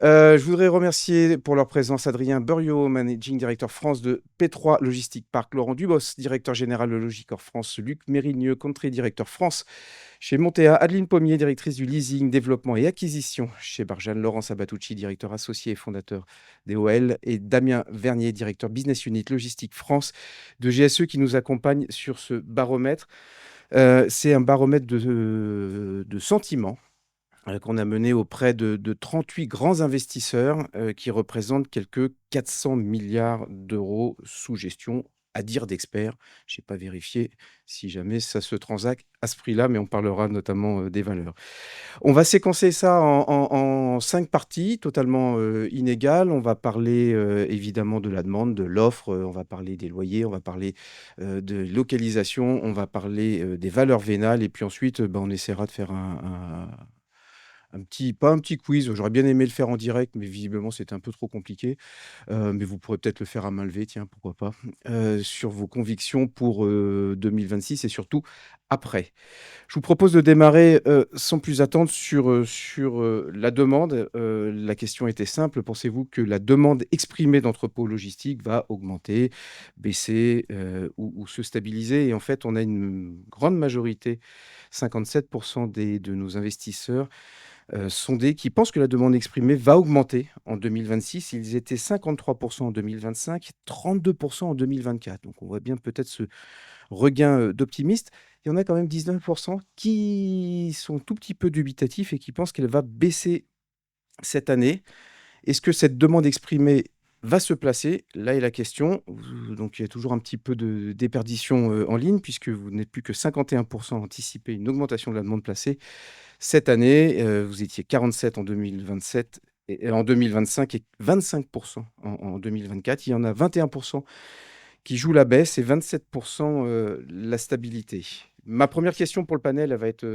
Je voudrais remercier pour leur présence Adrien Buriot, Managing Director France de P3 Logistique Park, Laurent Dubos, Directeur Général de Logicor France, Luc Mérigneux, Country Directeur France chez Montea, Adeline Pommier, Directrice du Leasing, Développement et Acquisition chez Barjane, Laurent Sabatucci, Directeur Associé et Fondateur d'EOL et Damien Vernier, Directeur Business Unit Logistique France de GSE qui nous accompagne sur ce baromètre. C'est un baromètre de sentiments qu'on a mené auprès de 38 grands investisseurs qui représentent quelques 400 milliards d'euros sous gestion, à dire d'experts. Je n'ai pas vérifié si jamais ça se transacte à ce prix-là, mais on parlera notamment des valeurs. On va séquencer ça en 5 parties totalement inégales. On va parler évidemment de la demande, de l'offre, on va parler des loyers, on va parler de localisation, on va parler des valeurs vénales, et puis ensuite, on essaiera de faire pas un petit quiz. J'aurais bien aimé le faire en direct, mais visiblement c'était un peu trop compliqué. Mais vous pourrez peut-être le faire à main levée, tiens, pourquoi pas, sur vos convictions pour 2026 et surtout après. Je vous propose de démarrer sans plus attendre sur la demande. La question était simple. Pensez-vous que la demande exprimée d'entrepôts logistiques va augmenter, baisser ou se stabiliser? Et en fait, on a une grande majorité, 57% de nos investisseurs sondés, qui pensent que la demande exprimée va augmenter en 2026. Ils étaient 53% en 2025, 32% en 2024. Donc on voit bien peut-être ce regain d'optimistes. Il y en a quand même 19% qui sont tout petit peu dubitatifs et qui pensent qu'elle va baisser cette année. Est-ce que cette demande exprimée va se placer? Là est la question. Donc il y a toujours un petit peu de déperdition en ligne, puisque vous n'êtes plus que 51% à anticiper une augmentation de la demande placée cette année. Vous étiez 47 en 2027 et en 2025 et 25% en 2024. Il y en a 21% qui jouent la baisse et 27% la stabilité. Ma première question pour le panel, elle va être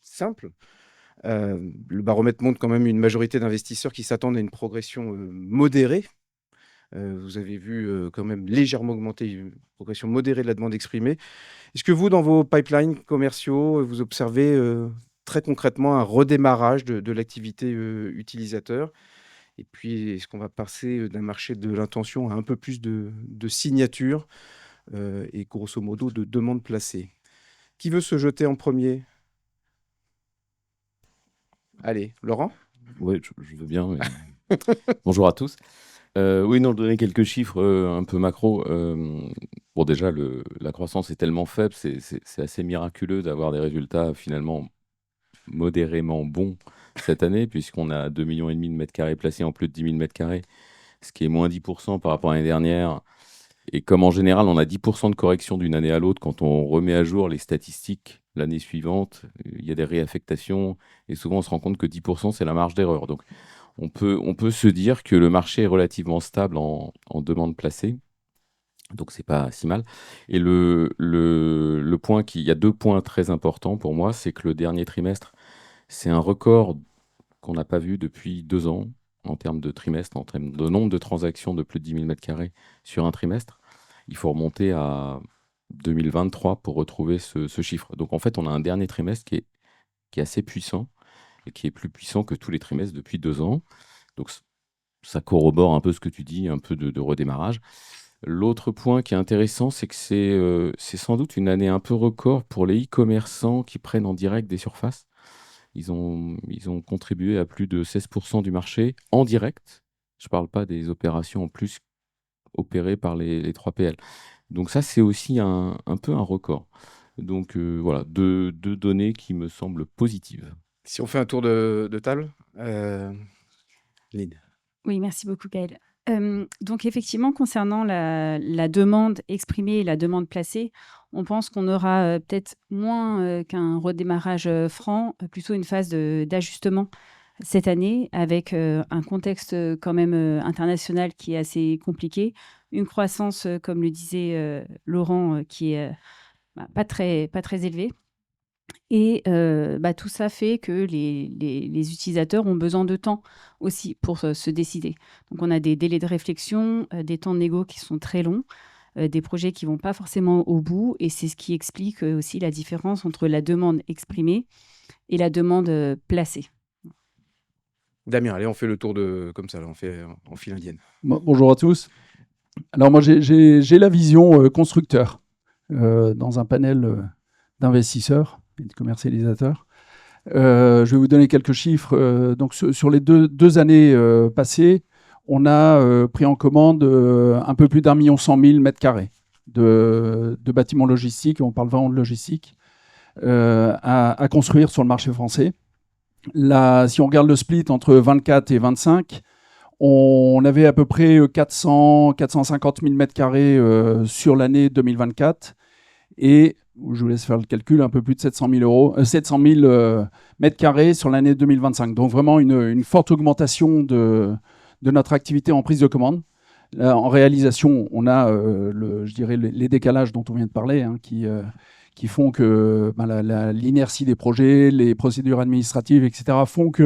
simple. Le baromètre montre quand même une majorité d'investisseurs qui s'attendent à une progression modérée. Vous avez vu quand même légèrement augmenter, une progression modérée de la demande exprimée. Est-ce que vous, dans vos pipelines commerciaux, vous observez très concrètement un redémarrage de l'activité utilisateur? Et puis, est-ce qu'on va passer d'un marché de l'intention à un peu plus de signatures et grosso modo de demandes placées? Qui veut se jeter en premier? Allez, Laurent? Oui, je veux bien. Bonjour à tous. Oui, non, donner quelques chiffres un peu macro. Bon, déjà, la croissance est tellement faible, c'est assez miraculeux d'avoir des résultats finalement modérément bons cette année, puisqu'on a 2,5 millions de mètres carrés placés en plus de 10 000 mètres carrés, ce qui est moins 10% par rapport à l'année dernière. Et comme en général, on a 10% de correction d'une année à l'autre, quand on remet à jour les statistiques l'année suivante, il y a des réaffectations, et souvent on se rend compte que 10%, c'est la marge d'erreur. Donc on peut se dire que le marché est relativement stable en demande placée, donc c'est pas si mal. Et il y a deux points très importants pour moi, c'est que le dernier trimestre, c'est un record qu'on n'a pas vu depuis 2 ans en termes de trimestre, en termes de nombre de transactions de plus de 10 000 mètres carrés sur un trimestre. Il faut remonter à 2023 pour retrouver ce chiffre. Donc en fait, on a un dernier trimestre qui est assez puissant et qui est plus puissant que tous les trimestres depuis 2 ans. Donc ça corrobore un peu ce que tu dis, un peu de redémarrage. L'autre point qui est intéressant, c'est que c'est sans doute une année un peu record pour les e-commerçants qui prennent en direct des surfaces. Ils ont contribué à plus de 16% du marché en direct. Je ne parle pas des opérations en plus opérées par les 3PL. Donc ça, c'est aussi un peu un record. Donc voilà, deux données qui me semblent positives. Si on fait un tour de table, Lynn. Oui, merci beaucoup, Gaël. Donc effectivement, concernant la demande exprimée et la demande placée, on pense qu'on aura peut-être moins qu'un redémarrage franc, plutôt une phase d'ajustement cette année, avec un contexte quand même international qui est assez compliqué, une croissance, comme le disait Laurent, qui est pas très élevée. Et tout ça fait que les utilisateurs ont besoin de temps aussi pour se décider. Donc on a des délais de réflexion, des temps de négo qui sont très longs, des projets qui vont pas forcément au bout, et c'est ce qui explique aussi la différence entre la demande exprimée et la demande placée. Damien, allez, on fait le tour comme ça, là, on fait en file indienne. Bonjour à tous. Alors moi, j'ai la vision constructeur dans un panel d'investisseurs et de commercialisateurs. Je vais vous donner quelques chiffres. Donc sur les deux années passées, on a pris en commande un peu plus d'1,1 million mètres carrés de bâtiments logistiques, on parle vraiment de logistique, à construire sur le marché français. Là, si on regarde le split entre 24 et 25, on avait à peu près 450 000 mètres carrés sur l'année 2024 et, je vous laisse faire le calcul, un peu plus de 700 000 mètres carrés sur l'année 2025. Donc vraiment une forte augmentation de notre activité en prise de commande. Là, en réalisation, on a je dirais les décalages dont on vient de parler, hein, qui font que l'inertie des projets, les procédures administratives, etc., font que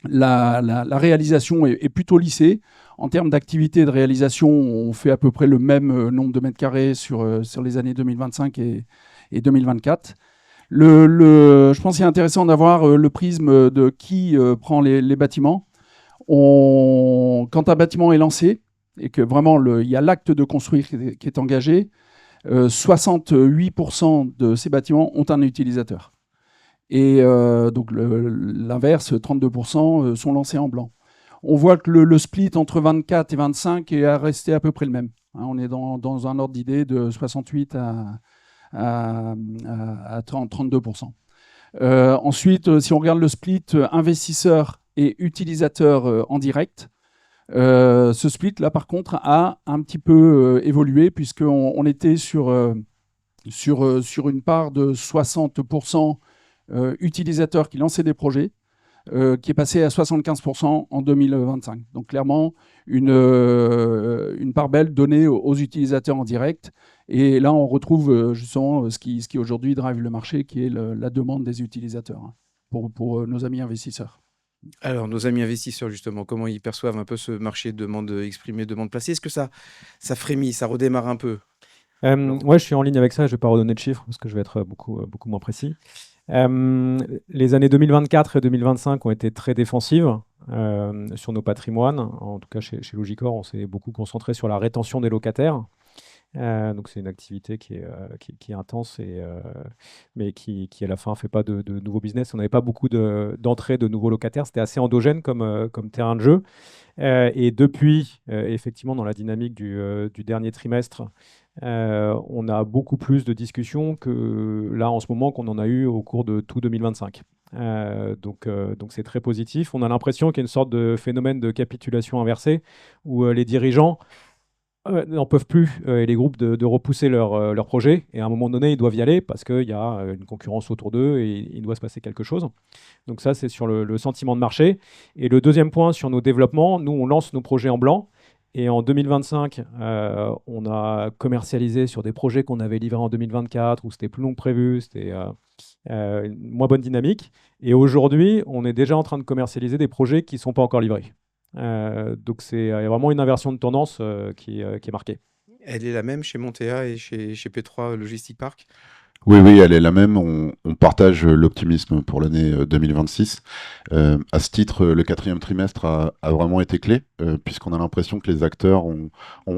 la réalisation est plutôt lissée. En termes d'activité de réalisation, on fait à peu près le même nombre de mètres carrés sur les années 2025 et 2024. Je pense qu'il est intéressant d'avoir le prisme de qui prend les bâtiments. Quand un bâtiment est lancé et que vraiment il y a l'acte de construire qui est engagé, 68% de ces bâtiments ont un utilisateur. Et donc l'inverse, 32% sont lancés en blanc. On voit que le split entre 24 et 25 est resté à peu près le même. Hein, on est dans un ordre d'idée de 68 à 32%. Ensuite, si on regarde le split investisseurs et utilisateurs en direct, ce split là par contre a un petit peu évolué puisqu'on était sur une part de 60% utilisateurs qui lançaient des projets, qui est passé à 75% en 2025. Donc clairement, une part belle donnée aux utilisateurs en direct. Et là, on retrouve justement ce qui aujourd'hui drive le marché, qui est la demande des utilisateurs, hein, pour nos amis investisseurs. Alors, nos amis investisseurs, justement, comment ils perçoivent un peu ce marché de demande exprimée, demande placée? Est-ce que ça frémit, ça redémarre un peu? Ouais, je suis en ligne avec ça. Je ne vais pas redonner de chiffres parce que je vais être beaucoup moins précis. Les années 2024 et 2025 ont été très défensives sur nos patrimoines. En tout cas, chez Logicor, on s'est beaucoup concentré sur la rétention des locataires. Donc c'est une activité qui est intense, mais qui à la fin ne fait pas de nouveaux business. On n'avait pas beaucoup d'entrées de nouveaux locataires. C'était assez endogène comme terrain de jeu. Et depuis, effectivement, dans la dynamique du dernier trimestre, on a beaucoup plus de discussions que là en ce moment qu'on en a eu au cours de tout 2025. Donc c'est très positif. On a l'impression qu'il y a une sorte de phénomène de capitulation inversée où les dirigeants n'en peuvent plus, et les groupes, de repousser leur projet. Et à un moment donné, ils doivent y aller parce qu'il y a une concurrence autour d'eux et il doit se passer quelque chose. Donc ça, c'est sur le sentiment de marché. Et le deuxième point, sur nos développements, nous, on lance nos projets en blanc. Et en 2025, on a commercialisé sur des projets qu'on avait livrés en 2024, où c'était plus long que prévu, c'était une moins bonne dynamique. Et aujourd'hui, on est déjà en train de commercialiser des projets qui ne sont pas encore livrés. Donc c'est vraiment une inversion de tendance qui est marquée. Elle est la même chez Montea et chez P3 Logistic Park? Oui, elle est la même. On partage l'optimisme pour l'année 2026. À ce titre, le 4e trimestre a vraiment été clé, puisqu'on a l'impression que les acteurs ont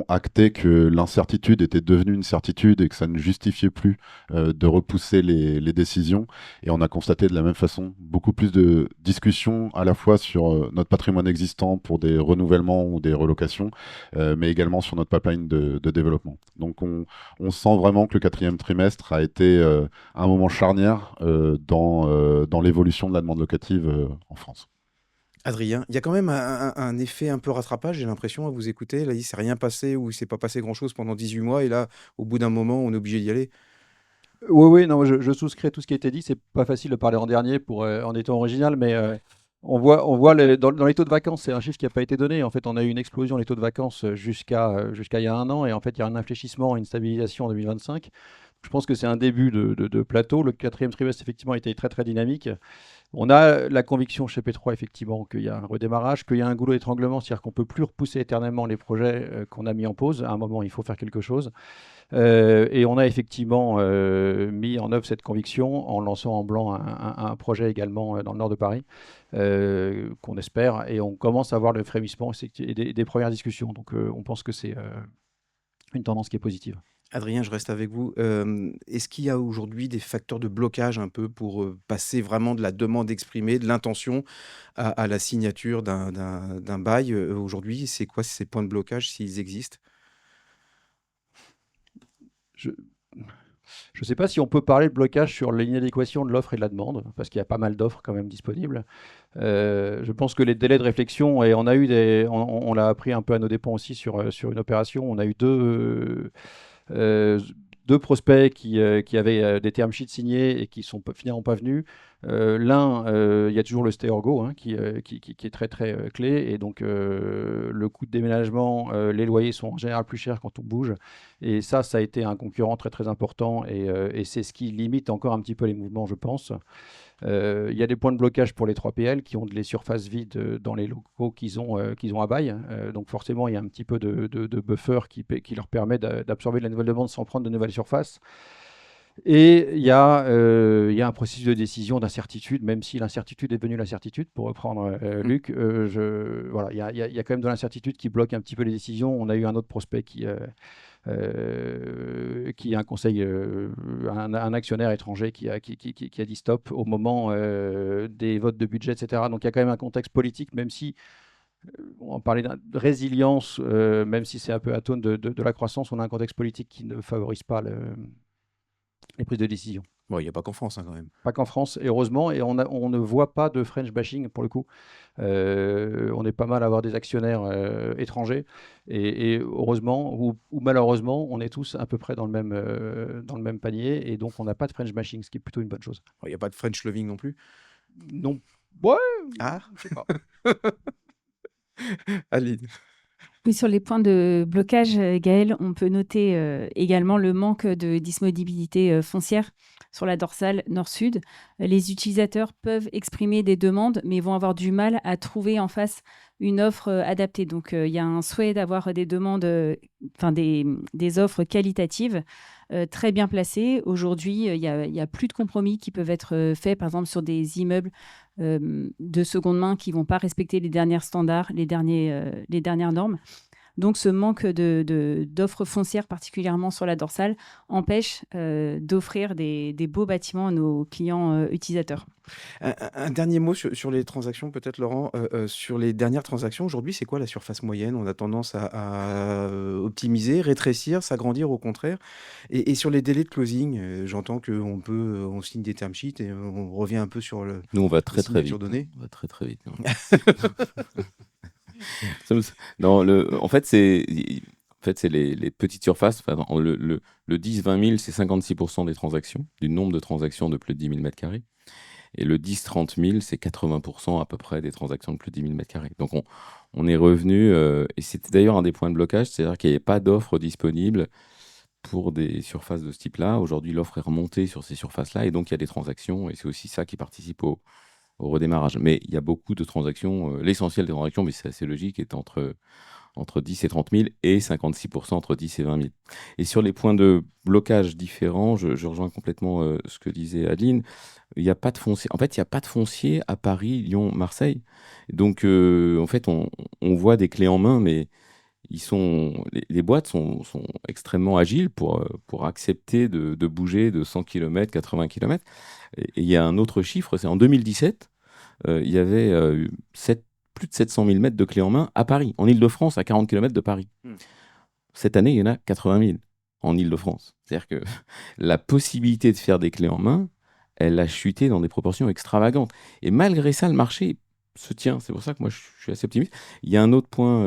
acté que l'incertitude était devenue une certitude et que ça ne justifiait plus de repousser les décisions. Et on a constaté de la même façon beaucoup plus de discussions à la fois sur notre patrimoine existant pour des renouvellements ou des relocations, mais également sur notre pipeline de développement. Donc on sent vraiment que le 4e trimestre a été un moment charnière dans l'évolution de la demande locative en France. Adrien, il y a quand même un effet un peu rattrapage, j'ai l'impression, à vous écouter. Là, il ne s'est rien passé ou il ne s'est pas passé grand-chose pendant 18 mois. Et là, au bout d'un moment, on est obligé d'y aller. Oui, non, je souscris tout ce qui a été dit. C'est pas facile de parler en dernier en étant original, mais on voit dans les taux de vacances, c'est un chiffre qui n'a pas été donné. En fait, on a eu une explosion des taux de vacances jusqu'à il y a un an. Et en fait, il y a un infléchissement, une stabilisation en 2025. je pense que c'est un début de plateau. Le 4e trimestre, effectivement, a été très, très dynamique. On a la conviction chez P3, effectivement, qu'il y a un redémarrage, qu'il y a un goulot d'étranglement, c'est-à-dire qu'on ne peut plus repousser éternellement les projets qu'on a mis en pause. À un moment, il faut faire quelque chose. Et on a effectivement mis en œuvre cette conviction en lançant en blanc un projet également dans le nord de Paris, qu'on espère, et on commence à voir le frémissement et des premières discussions. Donc on pense que c'est une tendance qui est positive. Adrien, je reste avec vous. Est-ce qu'il y a aujourd'hui des facteurs de blocage un peu pour passer vraiment de la demande exprimée, de l'intention à la signature d'un bail aujourd'hui? C'est quoi ces points de blocage s'ils existent? Je ne sais pas si on peut parler de blocage sur l'inadéquation de l'offre et de la demande, parce qu'il y a pas mal d'offres quand même disponibles. Je pense que les délais de réflexion, et on l'a appris un peu à nos dépens aussi sur une opération, on a eu deux prospects qui avaient des term sheets signés et qui sont finalement pas venus. L'un, il y a toujours le stay or go qui est très très clé, et donc le coût de déménagement, les loyers sont en général plus chers quand on bouge, et ça a été un concurrent très très important, et c'est ce qui limite encore un petit peu les mouvements, je pense. Il y a des points de blocage pour les 3PL qui ont les surfaces vides dans les locaux qu'ils ont à bail. Donc forcément, il y a un petit peu de buffer qui leur permet d'absorber de la nouvelle demande sans prendre de nouvelles surfaces. Et il y a un processus de décision d'incertitude, même si l'incertitude est devenue la certitude, pour reprendre Luc. Voilà, il y a quand même de l'incertitude qui bloque un petit peu les décisions. On a eu un autre prospect qui a un conseil, un actionnaire étranger qui a dit stop au moment des votes de budget, etc. Donc il y a quand même un contexte politique, même si on parlait de résilience, même si c'est un peu atone de la croissance, on a un contexte politique qui ne favorise pas les prises de décision. Bon, il n'y a pas qu'en France quand même. Pas qu'en France, et heureusement, et on ne voit pas de French bashing pour le coup. On est pas mal à avoir des actionnaires étrangers, et heureusement ou malheureusement, on est tous à peu près dans le même panier, et donc on n'a pas de French bashing, ce qui est plutôt une bonne chose. Il n'y a pas de French loving non plus? Non. Ouais. Ah, Je sais pas. Aline. Oui, sur les points de blocage, Gaël, on peut noter également le manque de disponibilité foncière sur la dorsale nord-sud. Les utilisateurs peuvent exprimer des demandes, mais vont avoir du mal à trouver en face une offre adaptée. Donc, il y a un souhait d'avoir des demandes, des offres qualitatives très bien placées. Aujourd'hui, il y a plus de compromis qui peuvent être faits, par exemple, sur des immeubles de seconde main qui ne vont pas respecter les derniers standards, les dernières normes. Donc, ce manque d'offres foncières, particulièrement sur la dorsale, empêche d'offrir des beaux bâtiments à nos clients utilisateurs. Un dernier mot sur les transactions, peut-être, Laurent. Sur les dernières transactions, aujourd'hui, c'est quoi la surface moyenne? On a tendance à optimiser, rétrécir, s'agrandir au contraire. Et sur les délais de closing, j'entends qu'on signe des term sheets et on revient un peu sur Nous, on va très très vite. donnée. On va très très vite. Non, en fait, c'est les petites surfaces. Enfin, le 10-20 000, c'est 56% des transactions, du nombre de transactions de plus de 10 000 m². Et le 10-30 000, c'est 80% à peu près des transactions de plus de 10 000 m². Donc, on est revenu, et c'était d'ailleurs un des points de blocage, c'est-à-dire qu'il n'y avait pas d'offre disponible pour des surfaces de ce type-là. Aujourd'hui, l'offre est remontée sur ces surfaces-là, et donc il y a des transactions, et c'est aussi ça qui participe au redémarrage. Mais il y a beaucoup de transactions, l'essentiel des transactions, mais c'est assez logique, est entre 10 et 30 000 et 56% entre 10 et 20 000. Et sur les points de blocage différents, je rejoins complètement ce que disait Adeline. Il n'y a pas de foncier. En fait, il n'y a pas de foncier à Paris, Lyon, Marseille. Donc, en fait, on voit des clés en main, mais les boîtes sont extrêmement agiles pour accepter de bouger de 100 km, 80 km. Et il y a un autre chiffre, c'est en 2017, il y avait plus de 700 000 mètres de clés en main à Paris, en Ile-de-France, à 40 km de Paris. Cette année, il y en a 80 000 en Ile-de-France. C'est-à-dire que la possibilité de faire des clés en main, elle a chuté dans des proportions extravagantes. Et malgré ça, le marché se tient. C'est pour ça que moi, je suis assez optimiste. Il y a un autre point,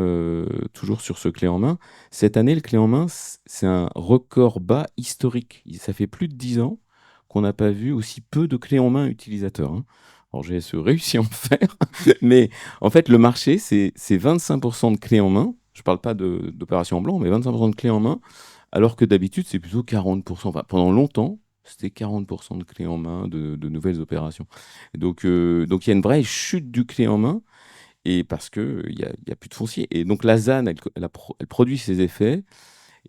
toujours sur ce clé en main. Cette année, le clé en main, c'est un record bas historique. Ça fait plus de 10 ans qu'on n'a pas vu aussi peu de clés en main utilisateurs. Alors, GSE réussit à en faire, mais en fait, le marché, c'est 25% de clés en main. Je ne parle pas d'opérations en blanc, mais 25% de clés en main alors que d'habitude, c'est plutôt 40%. Enfin, pendant longtemps, c'était 40% de clés en main de nouvelles opérations. Et donc, il y a une vraie chute du clé en main, et parce qu'il y a plus de foncier. Et donc, la ZAN, elle produit ses effets.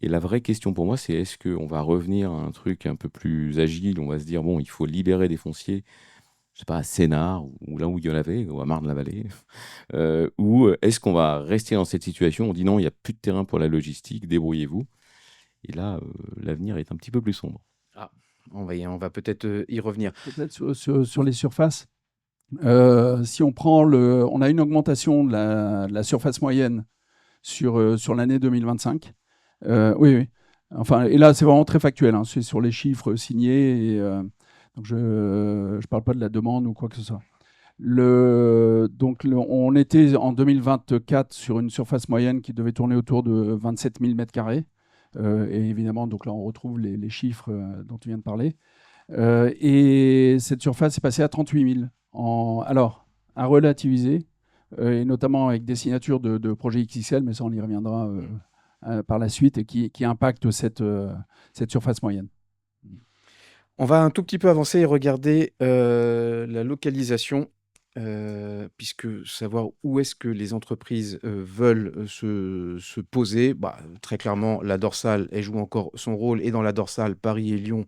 Et la vraie question pour moi, c'est est-ce qu'on va revenir à un truc un peu plus agile? On va se dire, bon, il faut libérer des fonciers, je sais pas, à Sénart, ou là où il y en avait, ou à Marne-la-Vallée. Ou est-ce qu'on va rester dans cette situation? On dit non, il n'y a plus de terrain pour la logistique, débrouillez-vous. Et là, l'avenir est un petit peu plus sombre. Ah, on va peut-être y revenir. Peut-être sur les surfaces. Si on prend on a une augmentation de la surface moyenne sur l'année 2025. Oui. Enfin, et là, c'est vraiment très factuel. Hein. C'est sur les chiffres signés. Et, donc, je ne parle pas de la demande ou quoi que ce soit. On était en 2024 sur une surface moyenne qui devait tourner autour de 27 000 m². Et évidemment, donc là, on retrouve les chiffres dont tu viens de parler. Et cette surface est passée à 38 000. Alors, à relativiser, et notamment avec des signatures de projets XXL, mais ça, on y reviendra par la suite, et qui impactent cette surface moyenne. On va un tout petit peu avancer et regarder la localisation, puisque savoir où est-ce que les entreprises veulent se poser. Très clairement, la dorsale, elle joue encore son rôle, et dans la dorsale, Paris et Lyon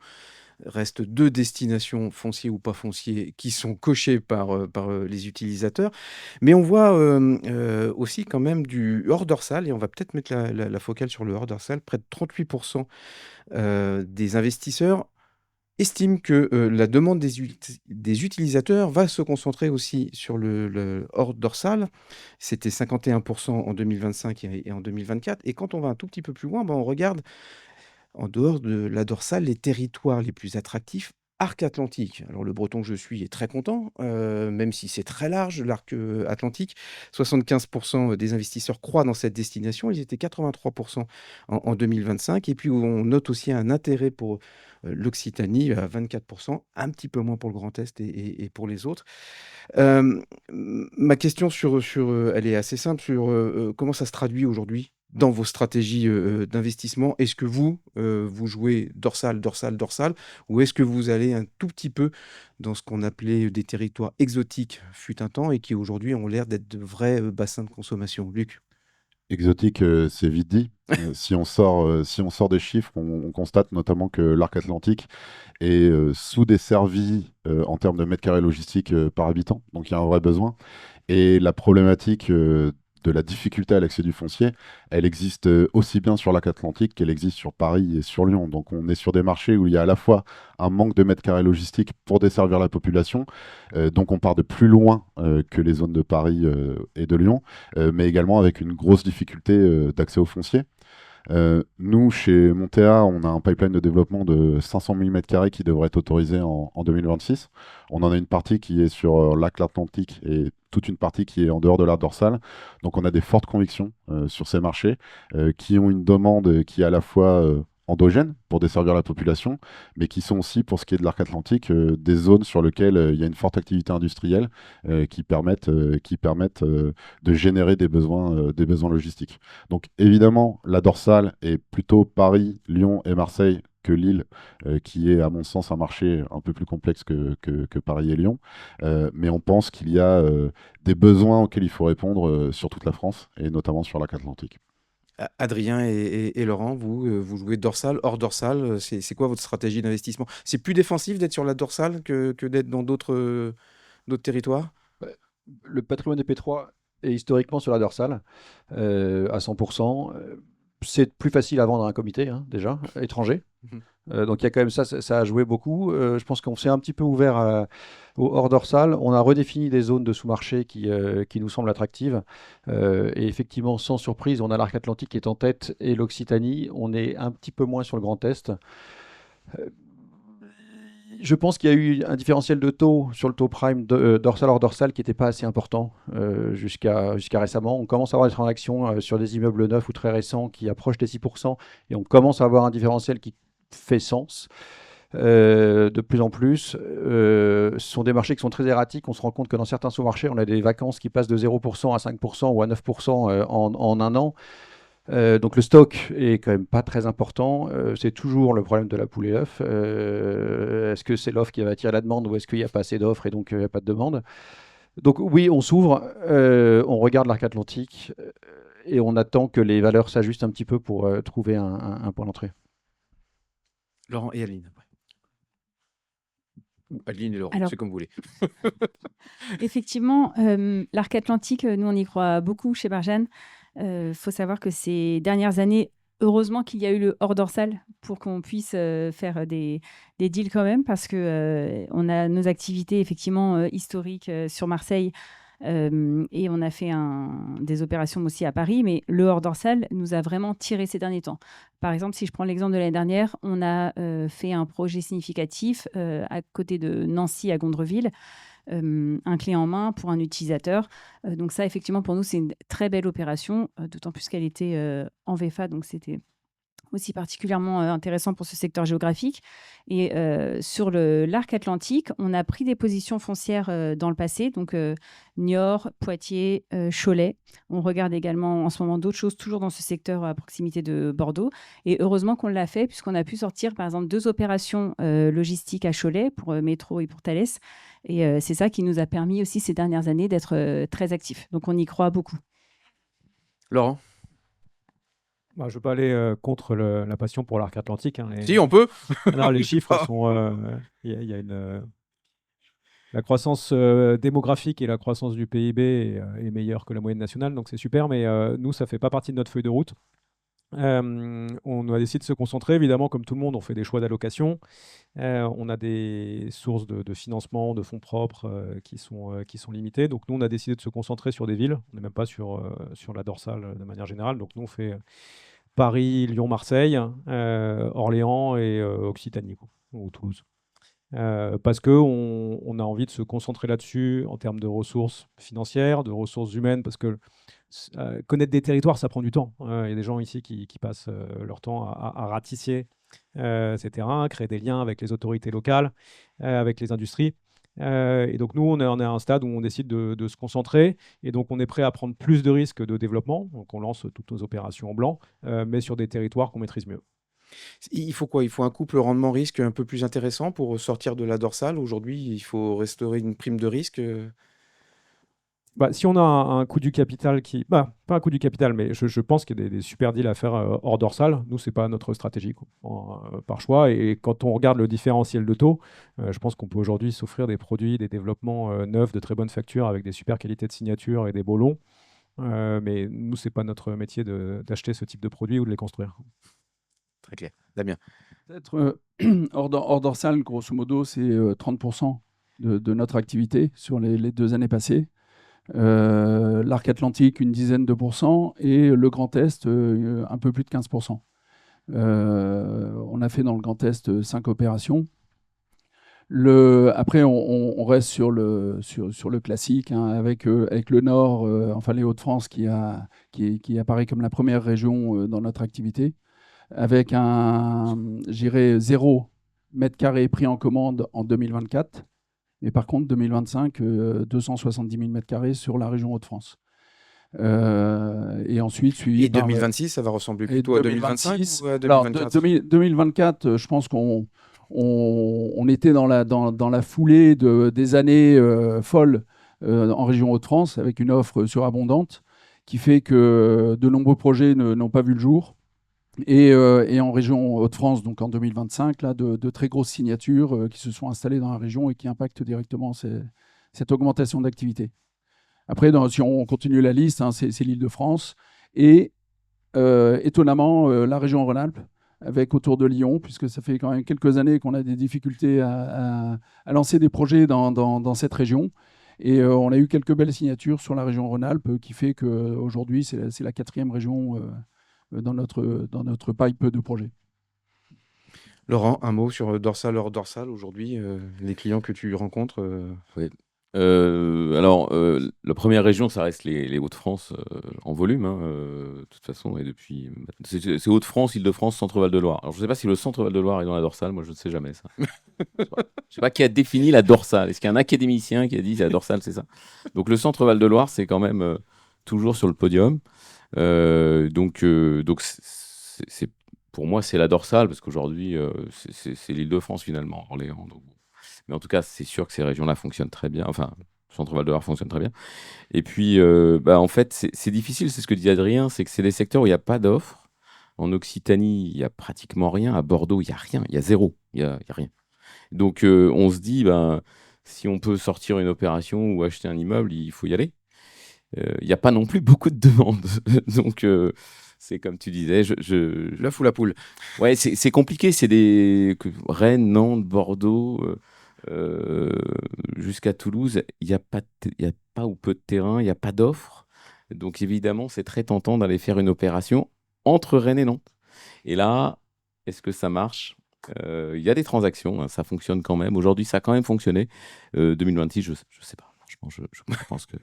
restent 2 destinations, fonciers ou pas fonciers, qui sont cochées par les utilisateurs. Mais on voit aussi quand même du hors dorsal, et on va peut-être mettre la focale sur le hors dorsal. Près de 38% des investisseurs estiment que la demande des utilisateurs va se concentrer aussi sur le hors dorsal. C'était 51% en 2025 et en 2024. Et quand on va un tout petit peu plus loin, on regarde en dehors de la dorsale les territoires les plus attractifs arc atlantique. Alors le breton que je suis est très content, même si c'est très large, l'arc atlantique. 75% des investisseurs croient dans cette destination. Ils étaient 83% en 2025. Et puis on note aussi un intérêt pour l'Occitanie à 24%, un petit peu moins pour le Grand Est et pour les autres. Ma question elle est assez simple, sur comment ça se traduit aujourd'hui dans vos stratégies d'investissement. Est-ce que vous jouez dorsale, ou est-ce que vous allez un tout petit peu dans ce qu'on appelait des territoires exotiques fut un temps, et qui aujourd'hui ont l'air d'être de vrais bassins de consommation? Luc? Exotique, c'est vite dit. Si on sort des chiffres, on constate notamment que l'arc atlantique est sous-desservi en termes de mètres carrés logistiques par habitant. Donc il y a un vrai besoin. Et la problématique de la difficulté à l'accès du foncier, elle existe aussi bien sur l'arc atlantique qu'elle existe sur Paris et sur Lyon. Donc on est sur des marchés où il y a à la fois un manque de mètres carrés logistiques pour desservir la population, donc on part de plus loin que les zones de Paris et de Lyon, mais également avec une grosse difficulté d'accès au foncier. Nous, chez Montea, on a un pipeline de développement de 500 000 m² qui devrait être autorisé en 2026. On en a une partie qui est sur l'arc atlantique et toute une partie qui est en dehors de l'arc dorsal. Donc on a des fortes convictions sur ces marchés qui ont une demande qui est à la fois endogènes pour desservir la population, mais qui sont aussi, pour ce qui est de l'arc atlantique, des zones sur lesquelles il y a une forte activité industrielle qui permettent de générer des besoins logistiques. Donc évidemment, la dorsale est plutôt Paris, Lyon et Marseille que Lille, qui est à mon sens un marché un peu plus complexe que Paris et Lyon. Mais on pense qu'il y a des besoins auxquels il faut répondre sur toute la France, et notamment sur l'arc atlantique. Adrien et Laurent, vous jouez dorsale, hors dorsale. C'est quoi votre stratégie d'investissement? C'est plus défensif d'être sur la dorsale que d'être dans d'autres territoires? Le patrimoine des P3 est historiquement sur la dorsale à 100%. C'est plus facile à vendre à un comité, déjà, étranger. Donc il y a quand même ça a joué beaucoup. Je pense qu'on s'est un petit peu ouvert au hors dorsal. On a redéfini des zones de sous-marché qui nous semblent attractives. Et effectivement, sans surprise, on a l'arc atlantique qui est en tête et l'Occitanie. On est un petit peu moins sur le Grand Est. Je pense qu'il y a eu un différentiel de taux sur le taux prime dorsal hors dorsal qui n'était pas assez important jusqu'à récemment. On commence à avoir des transactions sur des immeubles neufs ou très récents qui approchent des 6%, et on commence à avoir un différentiel qui fait sens. De plus en plus, ce sont des marchés qui sont très erratiques. On se rend compte que dans certains sous-marchés, on a des vacances qui passent de 0% à 5% ou à 9% en un an. Donc le stock est quand même pas très important. C'est toujours le problème de la poule et l'œuf. Est-ce que c'est l'offre qui va attirer la demande ou est-ce qu'il n'y a pas assez d'offres et donc il n'y a pas de demande? Donc oui, on s'ouvre, on regarde l'arc atlantique et on attend que les valeurs s'ajustent un petit peu pour trouver un point d'entrée. Laurent et Aline après. Ou Aline et Laurent, Alors- c'est comme vous voulez. Effectivement, l'arc atlantique, nous, on y croit beaucoup chez Barjane. Faut savoir que ces dernières années, heureusement qu'il y a eu le hors dorsal pour qu'on puisse faire des deals quand même, parce que on a nos activités effectivement historiques sur Marseille. Et on a fait des opérations aussi à Paris, mais le hors dorsal nous a vraiment tiré ces derniers temps. Par exemple, si je prends l'exemple de l'année dernière, on a fait un projet significatif à côté de Nancy à Gondreville, un clé en main pour un utilisateur. Donc ça, effectivement, pour nous, c'est une très belle opération, d'autant plus qu'elle était en VFA, donc c'était aussi particulièrement intéressant pour ce secteur géographique. Et sur l'arc atlantique, on a pris des positions foncières dans le passé, donc Niort, Poitiers, Cholet. On regarde également en ce moment d'autres choses, toujours dans ce secteur à proximité de Bordeaux. Et heureusement qu'on l'a fait, puisqu'on a pu sortir, par exemple, 2 opérations logistiques à Cholet pour Métro et pour Thales. Et c'est ça qui nous a permis aussi ces dernières années d'être très actifs. Donc on y croit beaucoup. Laurent? Bah, je ne veux pas aller contre la passion pour l'arc atlantique. Hein, Si, on peut. Non, les chiffres sont. Il y a la croissance démographique et la croissance du PIB est meilleure que la moyenne nationale, donc c'est super, mais nous, ça ne fait pas partie de notre feuille de route. On a décidé de se concentrer, évidemment, comme tout le monde, on fait des choix d'allocation. On a des sources de financement, de fonds propres qui sont limitées. Donc nous, on a décidé de se concentrer sur des villes. On n'est même pas sur la dorsale de manière générale. Donc nous, on fait Paris, Lyon, Marseille, Orléans et Occitanie, quoi, ou Toulouse. Parce qu'on a envie de se concentrer là-dessus en termes de ressources financières, de ressources humaines, parce que connaître des territoires, ça prend du temps. Il y a des gens ici qui passent leur temps à ratisser ces terrains, à créer des liens avec les autorités locales, avec les industries. Et donc nous, on est à un stade où on décide de se concentrer, et donc on est prêt à prendre plus de risques de développement. Donc on lance toutes nos opérations en blanc, mais sur des territoires qu'on maîtrise mieux. Il faut quoi? Il faut un couple rendement-risque un peu plus intéressant pour sortir de la dorsale. Aujourd'hui, il faut restaurer une prime de risque. Bah, si on a un coût du capital pas un coût du capital, mais je pense qu'il y a des super deals à faire hors dorsale. Nous, c'est pas notre stratégie, quoi, par choix. Et quand on regarde le différentiel de taux, je pense qu'on peut aujourd'hui s'offrir des produits, des développements neufs, de très bonne facture, avec des super qualités de signature et des beaux longs. Mais nous, c'est pas notre métier d'acheter ce type de produits ou de les construire. Très clair. Damien? Peut-être hors dorsal, grosso modo, c'est 30% de notre activité sur les 2 années passées. L'arc atlantique, une dizaine de pourcents, et le Grand Est, un peu plus de 15%. On a fait dans le Grand Est 5 opérations. Après, on reste sur le classique, hein, avec le Nord, enfin les Hauts-de-France, qui apparaît comme la première région dans notre activité, avec j'irais 0 mètre carré pris en commande en 2024. Et par contre, 2025, 270 000 m² sur la région Hauts-de-France. Et ensuite, suivi Et 2026, ça va ressembler et plutôt à 2025 ou à alors, 2024? 2024, je pense qu'on était dans la foulée des années folles en région Hauts-de-France, avec une offre surabondante, qui fait que de nombreux projets n'ont pas vu le jour. Et en région Hauts-de-France, donc en 2025, là, de très grosses signatures qui se sont installées dans la région et qui impactent directement cette augmentation d'activité. Après, si on continue la liste, hein, c'est l'Île-de-France et étonnamment la région Rhône-Alpes, avec autour de Lyon, puisque ça fait quand même quelques années qu'on a des difficultés à lancer des projets dans cette région. Et on a eu quelques belles signatures sur la région Rhône-Alpes, qui fait qu'aujourd'hui, c'est la 4e région dans notre pipe de projet. Laurent, un mot sur dorsal, hors dorsal aujourd'hui, les clients que tu rencontres Oui. Alors, la première région, ça reste les Hauts-de-France en volume, hein, de toute façon, et depuis. C'est Hauts-de-France, Île-de-France, Centre-Val de Loire. Alors, je ne sais pas si le Centre-Val de Loire est dans la dorsale, moi je ne sais jamais ça. Je ne sais pas qui a défini la dorsale. Est-ce qu'il y a un académicien qui a dit la dorsale, c'est ça? Donc, le Centre-Val de Loire, c'est quand même toujours sur le podium. Donc pour moi, c'est la dorsale, parce qu'aujourd'hui, c'est l'Île-de-France finalement, Orléans. Donc, bon. Mais en tout cas, c'est sûr que ces régions-là fonctionnent très bien. Enfin, Centre-Val de Loire fonctionne très bien. Et puis, en fait, c'est difficile, c'est ce que dit Adrien, c'est que c'est des secteurs où il n'y a pas d'offres. En Occitanie, il n'y a pratiquement rien. À Bordeaux, il n'y a rien. Il y a zéro. Il y a rien. Donc, on se dit, si on peut sortir une opération ou acheter un immeuble, il faut y aller. Il n'y a pas non plus beaucoup de demandes. Donc, c'est comme tu disais, L'œuf ou la poule? ouais, c'est compliqué. C'est Rennes, Nantes, Bordeaux, jusqu'à Toulouse. Il n'y a pas ou peu de terrain, il n'y a pas d'offres. Donc, évidemment, c'est très tentant d'aller faire une opération entre Rennes et Nantes. Et là, est-ce que ça marche? Il y a des transactions, hein, ça fonctionne quand même. Aujourd'hui, ça a quand même fonctionné. 2026, je sais pas. Franchement, je pense que...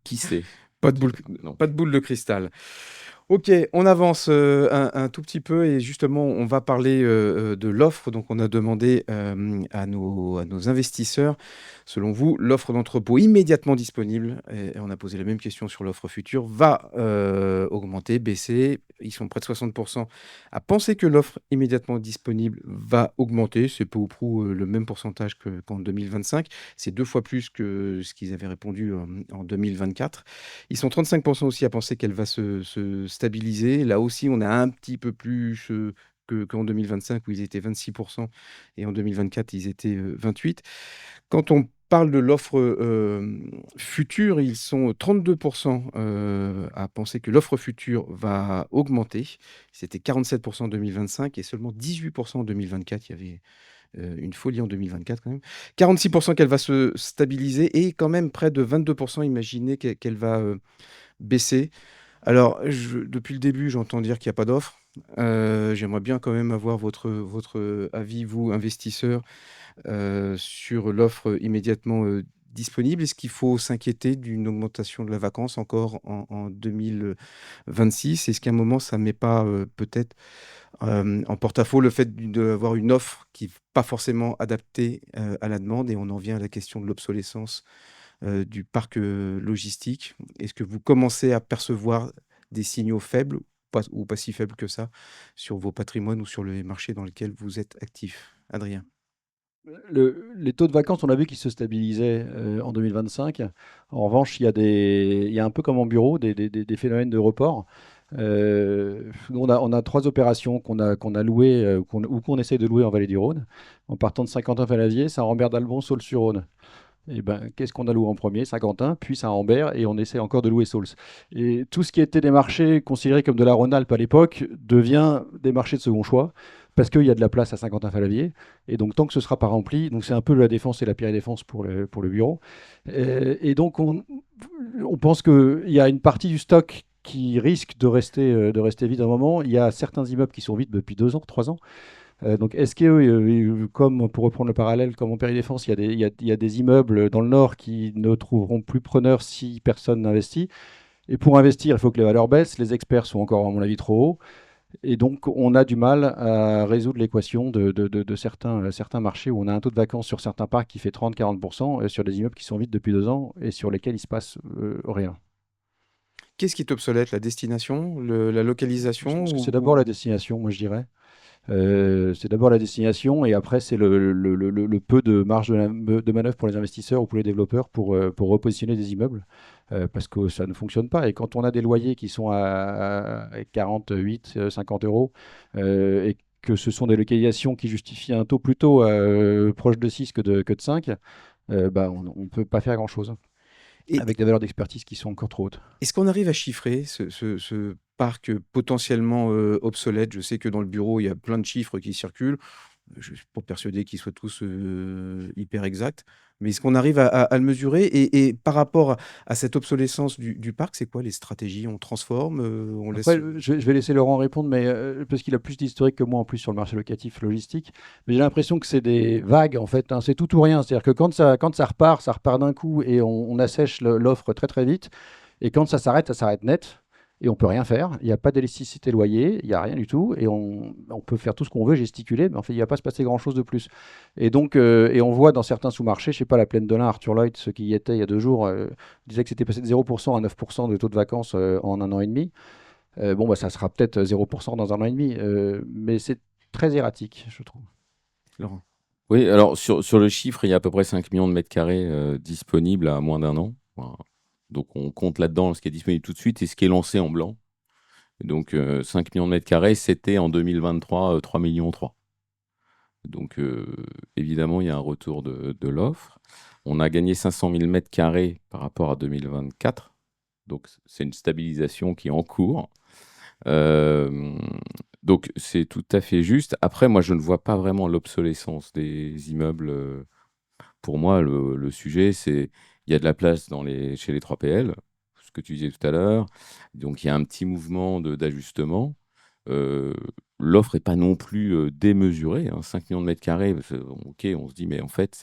Qui sait? Pas de boule, Non. pas de boule de cristal. Ok, on avance un tout petit peu et justement, on va parler de l'offre. Donc, on a demandé à nos investisseurs, selon vous, l'offre d'entrepôt immédiatement disponible, et on a posé la même question sur l'offre future, va augmenter, baisser. Ils sont près de 60% à penser que l'offre immédiatement disponible va augmenter. C'est peu ou prou le même pourcentage qu'en 2025. C'est 2 fois plus que ce qu'ils avaient répondu en 2024. Ils sont 35% aussi à penser qu'elle va se stabiliser. Là aussi, on a un petit peu plus qu'en 2025 où ils étaient 26% et en 2024, ils étaient 28%. Quand on parle de l'offre future, ils sont 32% à penser que l'offre future va augmenter. C'était 47% en 2025 et seulement 18% en 2024. Il y avait une folie en 2024 quand même. 46% qu'elle va se stabiliser et quand même près de 22% imaginez qu'elle va baisser. Alors, depuis le début, j'entends dire qu'il n'y a pas d'offre. J'aimerais bien quand même avoir votre avis, vous, investisseurs, sur l'offre immédiatement disponible. Est-ce qu'il faut s'inquiéter d'une augmentation de la vacance encore en 2026? Est-ce qu'à un moment, ça ne met pas peut-être en porte-à-faux le fait d'avoir une offre qui n'est pas forcément adaptée à la demande? Et on en vient à la question de l'obsolescence du parc logistique. Est-ce que vous commencez à percevoir des signaux faibles ou pas si faibles que ça sur vos patrimoines ou sur les marchés dans lesquels vous êtes actif? Adrien. Les taux de vacances, on a vu qu'ils se stabilisaient en 2025. En revanche, il y a un peu comme en bureau des phénomènes de report. On a 3 opérations qu'on a louées ou qu'on essaye de louer en Vallée du Rhône. En partant de Saint-Quentin-Fallavier, Saint-Rambert d'Albon, Saulx-sur-Rhône. Et qu'est-ce qu'on a loué en premier? Saint-Quentin, puis Saint-Rambert, et on essaie encore de louer Saulx. Et tout ce qui était des marchés considérés comme de la Rhône-Alpes à l'époque devient des marchés de second choix, parce qu'il y a de la place à Saint-Quentin-Fallavier. Et donc, tant que ce ne sera pas rempli, donc c'est un peu la défense et la Pyrédéfense pour le bureau. Et donc, on pense qu'il y a une partie du stock qui risque de rester vide à un moment. Il y a certains immeubles qui sont vides depuis 2 ans, 3 ans. Donc, est-ce que, comme pour reprendre le parallèle, comme en Péri-Défense, il y a des immeubles dans le Nord qui ne trouveront plus preneur si personne n'investit? Et pour investir, il faut que les valeurs baissent. Les experts sont encore, à mon avis, trop hauts. Et donc, on a du mal à résoudre l'équation de certains marchés où on a un taux de vacances sur certains parcs qui fait 30-40%, sur des immeubles qui sont vides depuis 2 ans et sur lesquels il ne se passe rien. Qu'est-ce qui est obsolète? La destination, la Je localisation pense que c'est d'abord la destination, moi je dirais. C'est d'abord la destination et après c'est le peu de marge de manœuvre pour les investisseurs ou pour les développeurs pour repositionner des immeubles parce que ça ne fonctionne pas. Et quand on a des loyers qui sont à 48, 50 euros et que ce sont des localisations qui justifient un taux plutôt proche de 6 que de 5, on ne peut pas faire grand-chose Et avec des valeurs d'expertise qui sont encore trop hautes. est-ce qu'on arrive à chiffrer ce parc potentiellement obsolète? Je sais que dans le bureau, il y a plein de chiffres qui circulent. Je ne suis pas persuadé qu'ils soient tous hyper exacts. Mais est-ce qu'on arrive à le mesurer? Et par rapport à cette obsolescence du parc, c'est quoi les stratégies? On transforme, on laisse... Après, je vais laisser Laurent répondre, mais parce qu'il a plus d'historique que moi en plus sur le marché locatif logistique. Mais j'ai l'impression que c'est des vagues en fait, hein, c'est tout ou rien. C'est-à-dire que quand ça repart, ça repart d'un coup et on assèche l'offre très très vite. Et quand ça s'arrête net. et on peut rien faire. Il n'y a pas d'électricité, loyer, il n'y a rien du tout, et on peut faire tout ce qu'on veut, gesticuler, mais en fait, il ne va pas se passer grand-chose de plus. Et donc, et on voit dans certains sous-marchés, je sais pas, la Plaine de l'Ain, Arthur Lloyd, ceux qui y étaient il y a 2 jours, disaient que c'était passé de 0% à 9% de taux de vacances en 1 an et demi. Bon, bah, ça sera peut-être 0% dans 1 an et demi, mais c'est très erratique, je trouve. Laurent. Oui, alors sur le chiffre, il y a à peu près 5 millions de mètres carrés disponibles à moins d'1 an. Voilà. Donc on compte là-dedans ce qui est disponible tout de suite et ce qui est lancé en blanc. Donc 5 millions de mètres carrés, c'était en 2023 3 millions 3. Donc évidemment, il y a un retour de l'offre. On a gagné 500 000 mètres carrés par rapport à 2024. Donc c'est une stabilisation qui est en cours. Donc c'est tout à fait juste. Après, moi, je ne vois pas vraiment l'obsolescence des immeubles. Pour moi, le sujet, c'est il y a de la place chez les 3PL, ce que tu disais tout à l'heure. Donc il y a un petit mouvement d'ajustement. L'offre n'est pas non plus démesurée. 5 millions de mètres carrés, ok, on se dit, mais en fait,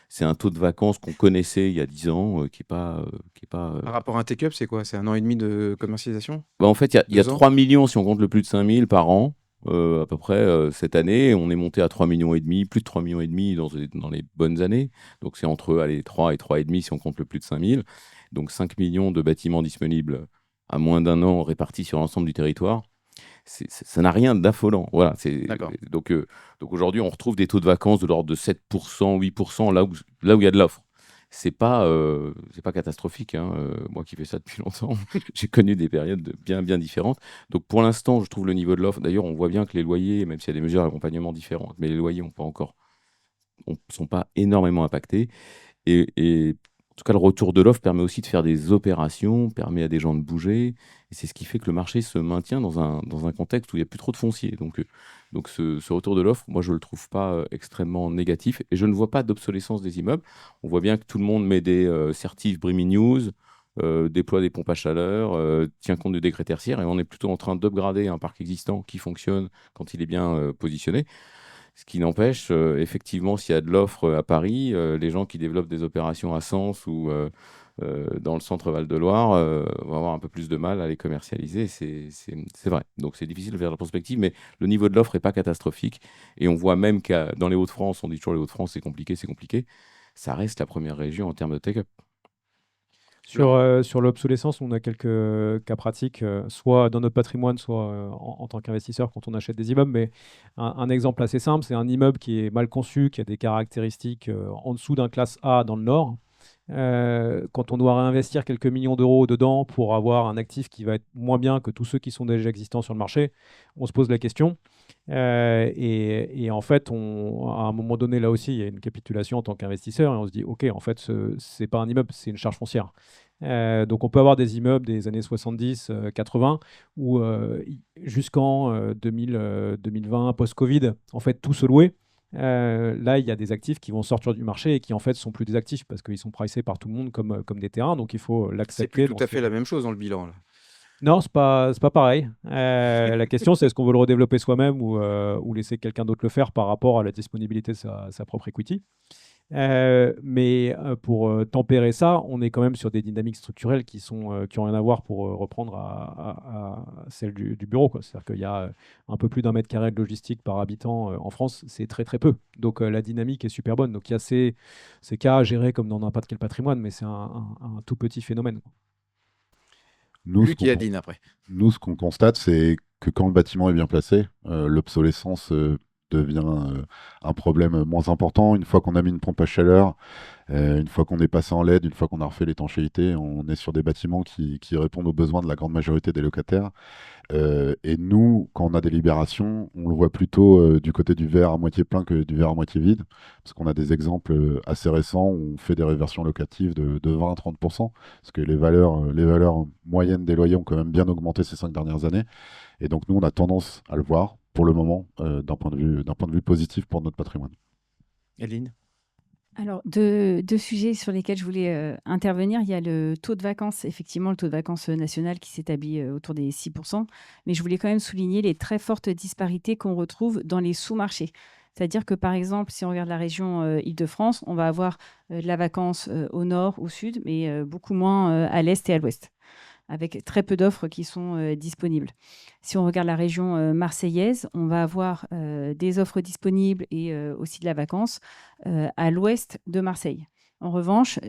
c'est un taux de vacances qu'on connaissait il y a 10 ans, qui n'est pas... Par rapport à un take-up, c'est quoi? C'est 1 an et demi de commercialisation? Bah, en fait, il y a 2 ans? 3 millions si on compte le plus de 5 000 par an, à peu près cette année. On est monté à 3 millions et demi, plus de 3 millions et demi dans les bonnes années. Donc c'est entre 3 et 3,5 si on compte le plus de 5 000. Donc 5 millions de bâtiments disponibles à moins d'1 an répartis sur l'ensemble du territoire. Ça n'a rien d'affolant. Voilà, D'accord. donc aujourd'hui, on retrouve des taux de vacances de l'ordre de 7%, 8%, là où il y a de l'offre. C'est pas catastrophique, hein. Moi qui fais ça depuis longtemps, j'ai connu des périodes bien, bien différentes. Donc pour l'instant, je trouve le niveau de l'offre. D'ailleurs, on voit bien que les loyers, même s'il y a des mesures d'accompagnement différentes, mais les loyers sont pas énormément impactés. Et en tout cas, le retour de l'offre permet aussi de faire des opérations, permet à des gens de bouger. Et c'est ce qui fait que le marché se maintient dans un contexte où il n'y a plus trop de foncier. Donc ce retour de l'offre, moi, je ne le trouve pas extrêmement négatif. Et je ne vois pas d'obsolescence des immeubles. On voit bien que tout le monde met des certifs Brimi News, déploie des pompes à chaleur, tient compte du décret tertiaire. Et on est plutôt en train d'upgrader un parc existant qui fonctionne quand il est bien positionné. Ce qui n'empêche, effectivement, s'il y a de l'offre à Paris, les gens qui développent des opérations à Sens ou dans le centre Val-de-Loire vont avoir un peu plus de mal à les commercialiser. C'est vrai. Donc c'est difficile de faire la prospective, mais le niveau de l'offre n'est pas catastrophique. Et on voit même que dans les Hauts-de-France, on dit toujours les Hauts-de-France, c'est compliqué, c'est compliqué. Ça reste la première région en termes de take-up. Sur l'obsolescence, on a quelques cas pratiques, soit dans notre patrimoine, soit en tant qu'investisseur quand on achète des immeubles. Mais un exemple assez simple, c'est un immeuble qui est mal conçu, qui a des caractéristiques en dessous d'un classe A dans le Nord. Quand on doit réinvestir quelques millions d'euros dedans pour avoir un actif qui va être moins bien que tous ceux qui sont déjà existants sur le marché, on se pose la question. Et en fait, à un moment donné, là aussi, il y a une capitulation en tant qu'investisseur et on se dit, OK, en fait, ce n'est pas un immeuble, c'est une charge foncière. Donc on peut avoir des immeubles des années 70, 80, où jusqu'en 2020, post-Covid, en fait, tout se louait. Là, il y a des actifs qui vont sortir du marché et qui en fait sont plus des actifs parce qu'ils sont pricés par tout le monde comme des terrains, donc il faut C'est l'accepter. plus tout à fait la même chose dans le bilan, là. Non, c'est pas pareil. La question, c'est est-ce qu'on veut le redévelopper soi-même ou laisser quelqu'un d'autre le faire par rapport à la disponibilité de sa propre equity. Mais pour tempérer ça, on est quand même sur des dynamiques structurelles qui ont rien à voir pour reprendre à celle du bureau, quoi. C'est-à-dire qu'il y a un peu plus d'1 mètre carré de logistique par habitant en France, c'est très très peu. Donc la dynamique est super bonne. Donc il y a ces cas à gérer comme dans n'importe quel patrimoine, mais c'est un tout petit phénomène, quoi. Nous, Luc et Adeline, après. Nous, ce qu'on constate, c'est que quand le bâtiment est bien placé, l'obsolescence devient un problème moins important. Une fois qu'on a mis une pompe à chaleur, une fois qu'on est passé en LED, une fois qu'on a refait l'étanchéité, on est sur des bâtiments qui répondent aux besoins de la grande majorité des locataires. Et nous, quand on a des libérations, on le voit plutôt du côté du verre à moitié plein que du verre à moitié vide, parce qu'on a des exemples assez récents où on fait des réversions locatives de 20 à 30%, parce que les valeurs moyennes des loyers ont quand même bien augmenté ces 5 dernières années. Et donc nous, on a tendance à le voir, pour le moment, d'un point de vue positif pour notre patrimoine. Adeline? Alors, deux sujets sur lesquels je voulais intervenir. Il y a le taux de vacances, effectivement, le taux de vacances national qui s'établit autour des 6%. Mais je voulais quand même souligner les très fortes disparités qu'on retrouve dans les sous-marchés. C'est-à-dire que, par exemple, si on regarde la région Île-de-France, on va avoir de la vacance au nord, au sud, mais beaucoup moins à l'est et à l'ouest. avec très peu d'offres qui sont disponibles. Si on regarde la région marseillaise, on va avoir des offres disponibles et aussi de la vacance à l'ouest de Marseille. En revanche,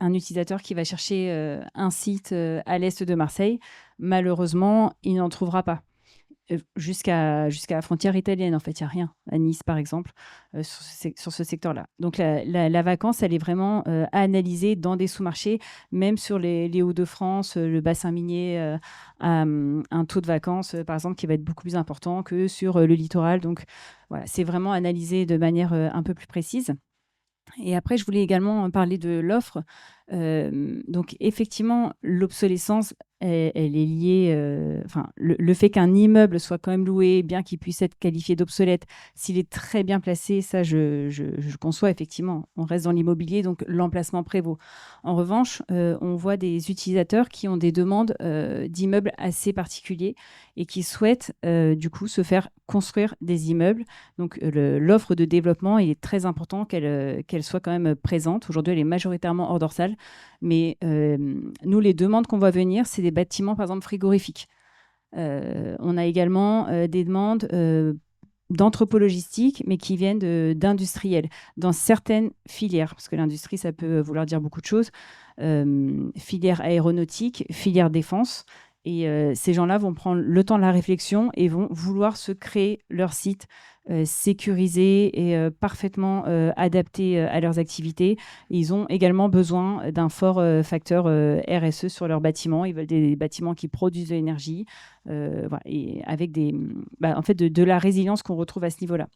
un utilisateur qui va chercher un site à l'est de Marseille, malheureusement, il n'en trouvera pas. Jusqu'à la frontière italienne, en fait, il n'y a rien. À Nice, par exemple, sur ce secteur-là. Donc, la vacance, elle est vraiment à analyser dans des sous-marchés, même sur les Hauts-de-France, le bassin minier a un taux de vacances, par exemple, qui va être beaucoup plus important que sur le littoral. Donc, voilà, c'est vraiment analysé de manière un peu plus précise. Et après, je voulais également parler de l'offre. Donc, effectivement, l'obsolescence, elle est liée. Le fait qu'un immeuble soit quand même loué, bien qu'il puisse être qualifié d'obsolète, s'il est très bien placé, ça, je conçois effectivement. On reste dans l'immobilier, donc l'emplacement prévaut. En revanche, on voit des utilisateurs qui ont des demandes d'immeubles assez particuliers et qui souhaitent du coup se faire construire des immeubles. Donc, l'offre de développement, il est très important qu'elle soit quand même présente. Aujourd'hui, elle est majoritairement hors dorsale. Mais nous, les demandes qu'on voit venir, c'est des bâtiments, par exemple, frigorifiques. On a également des demandes d'anthropologistique, mais qui viennent d'industriels, dans certaines filières, parce que l'industrie, ça peut vouloir dire beaucoup de choses. Filière aéronautique, filière défense. Et ces gens-là vont prendre le temps de la réflexion et vont vouloir se créer leur site sécurisé et parfaitement adapté à leurs activités. Et ils ont également besoin d'un fort facteur RSE sur leurs bâtiments. Ils veulent des bâtiments qui produisent de l'énergie, voilà, et avec en fait de la résilience qu'on retrouve à ce niveau-là.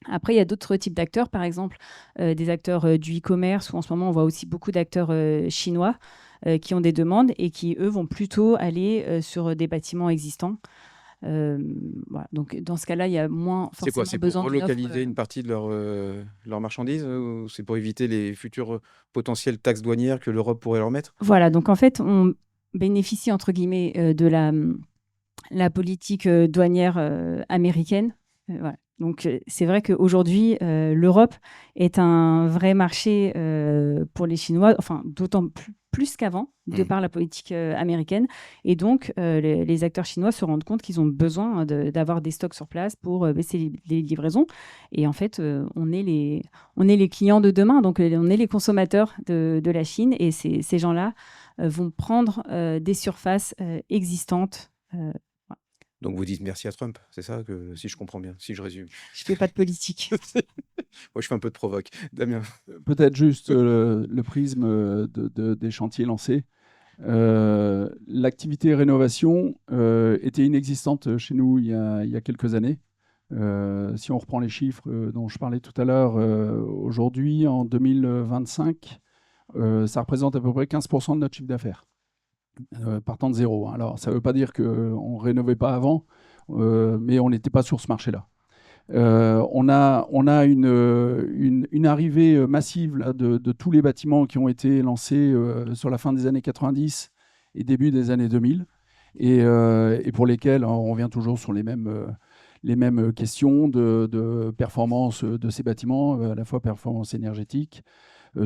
Après, il y a d'autres types d'acteurs, par exemple des acteurs du e-commerce, où en ce moment, on voit aussi beaucoup d'acteurs chinois qui ont des demandes et qui, eux, vont plutôt aller sur des bâtiments existants. Voilà. Donc, dans ce cas-là, il y a moins C'est quoi? forcément C'est pour besoin d'une offre. relocaliser une partie de leur marchandise ou c'est pour éviter les futures potentielles taxes douanières que l'Europe pourrait leur mettre? Voilà, donc en fait, on bénéficie, entre guillemets, de la politique douanière américaine. Voilà. Donc, c'est vrai qu'aujourd'hui, l'Europe est un vrai marché pour les Chinois, enfin, d'autant plus qu'avant, de par la politique américaine. Et donc, les acteurs chinois se rendent compte qu'ils ont besoin d'avoir des stocks sur place pour baisser les livraisons. Et en fait, on est les clients de demain, donc on est les consommateurs de la Chine. Et ces gens-là vont prendre des surfaces existantes. Donc vous dites merci à Trump, c'est ça, si je comprends bien, si je résume. Je ne fais pas de politique. Moi, je fais un peu de provoque. Damien. Peut-être juste le prisme des chantiers lancés. L'activité rénovation était inexistante chez nous il y a quelques années. Si on reprend les chiffres dont je parlais tout à l'heure, aujourd'hui, en 2025, ça représente à peu près 15% de notre chiffre d'affaires. Partant de zéro. Alors, ça ne veut pas dire qu'on ne rénovait pas avant, mais on n'était pas sur ce marché-là. On a une arrivée massive là, de tous les bâtiments qui ont été lancés sur la fin des années 90 et début des années 2000, et pour lesquels on revient toujours sur les mêmes questions de performance de ces bâtiments, à la fois performance énergétique,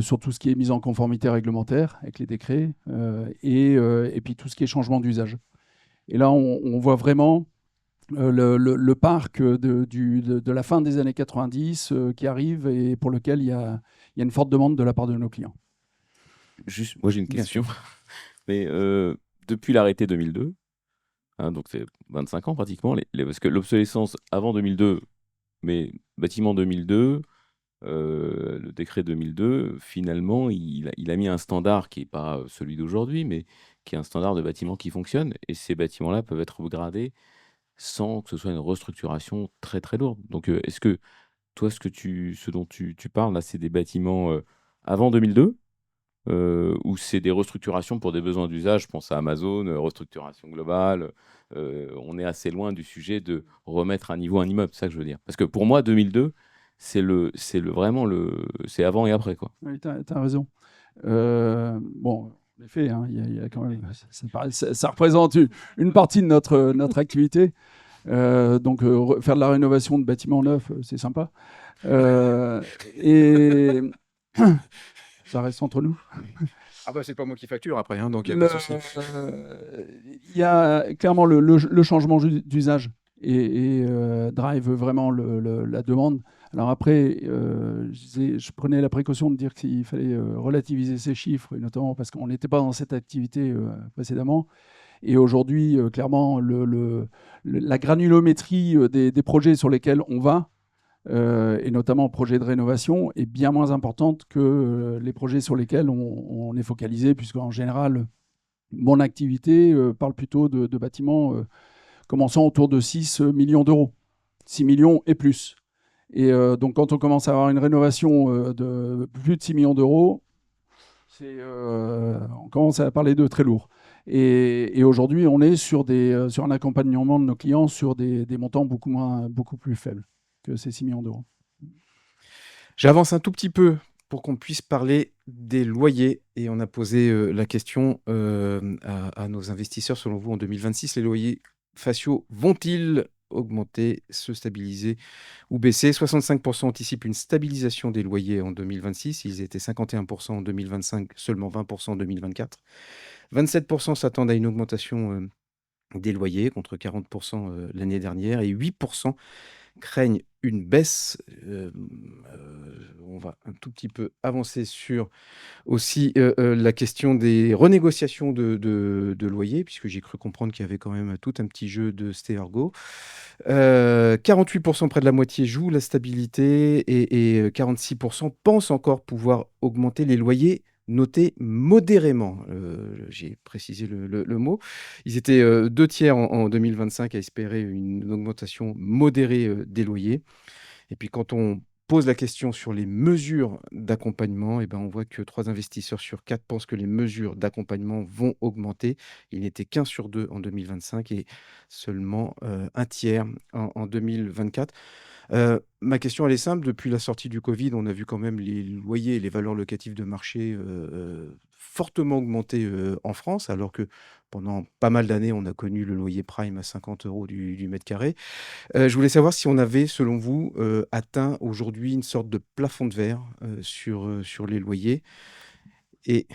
sur tout ce qui est mise en conformité réglementaire avec les décrets, et puis tout ce qui est changement d'usage. Et là, on voit vraiment le parc de la fin des années 90 qui arrive et pour lequel il y a une forte demande de la part de nos clients. Juste, moi j'ai une question. Mais depuis l'arrêté 2002, hein, donc c'est 25 ans pratiquement, parce que l'obsolescence avant 2002, mais bâtiment 2002, le décret 2002, finalement, il a mis un standard qui n'est pas celui d'aujourd'hui, mais qui est un standard de bâtiment qui fonctionne. Et ces bâtiments-là peuvent être upgradés sans que ce soit une restructuration très très lourde. Donc, est-ce que toi, ce dont tu parles, là, c'est des bâtiments avant 2002 ou c'est des restructurations pour des besoins d'usage? Je pense à Amazon, restructuration globale. On est assez loin du sujet de remettre à niveau un immeuble, c'est ça que je veux dire. Parce que pour moi, 2002, c'est avant et après, quoi. Oui, tu as raison. Bon, en effet, hein, il y a quand même, ça représente une partie de notre activité. Donc, faire de la rénovation de bâtiments neufs, c'est sympa. Et ça reste entre nous. Ah bah, c'est pas moi qui facture après, hein, donc il y a pas de souci. Il y a clairement le changement d'usage et drive vraiment la demande. Alors après, je prenais la précaution de dire qu'il fallait relativiser ces chiffres, et notamment parce qu'on n'était pas dans cette activité précédemment. Et aujourd'hui, clairement, la granulométrie des projets sur lesquels on va, et notamment projets de rénovation, est bien moins importante que les projets sur lesquels on est focalisé, puisqu'en général, mon activité parle plutôt de bâtiments commençant autour de 6 millions d'euros, 6 millions et plus. Et donc, quand on commence à avoir une rénovation de plus de 6 millions d'euros, on commence à parler de très lourd. Et aujourd'hui, on est sur un accompagnement de nos clients sur des montants beaucoup plus faibles que ces 6 millions d'euros. J'avance un tout petit peu pour qu'on puisse parler des loyers. Et on a posé la question à nos investisseurs. Selon vous, en 2026, les loyers faciaux vont-ils augmenter, se stabiliser ou baisser? 65% anticipent une stabilisation des loyers en 2026. Ils étaient 51% en 2025, seulement 20% en 2024. 27% s'attendent à une augmentation des loyers contre 40% l'année dernière, et 8% craignent une baisse. On va un tout petit peu avancer sur aussi la question des renégociations de loyers, puisque j'ai cru comprendre qu'il y avait quand même tout un petit jeu de stéargot. 48%, près de la moitié, jouent la stabilité, et 46% pensent encore pouvoir augmenter les loyers notés modérément. J'ai précisé le mot. Ils étaient 2 tiers en 2025 à espérer une augmentation modérée des loyers. Et puis quand on pose la question sur les mesures d'accompagnement, eh ben, on voit que 3 investisseurs sur 4 pensent que les mesures d'accompagnement vont augmenter. Il n'était qu'1 sur 2 en 2025 et seulement 1 tiers en 2024. Ma question, elle est simple. Depuis la sortie du Covid, on a vu quand même les loyers et les valeurs locatives de marché fortement augmenter en France, alors que pendant pas mal d'années, on a connu le loyer prime à 50 € du mètre carré. Je voulais savoir si on avait, selon vous, atteint aujourd'hui une sorte de plafond de verre sur les loyers. Et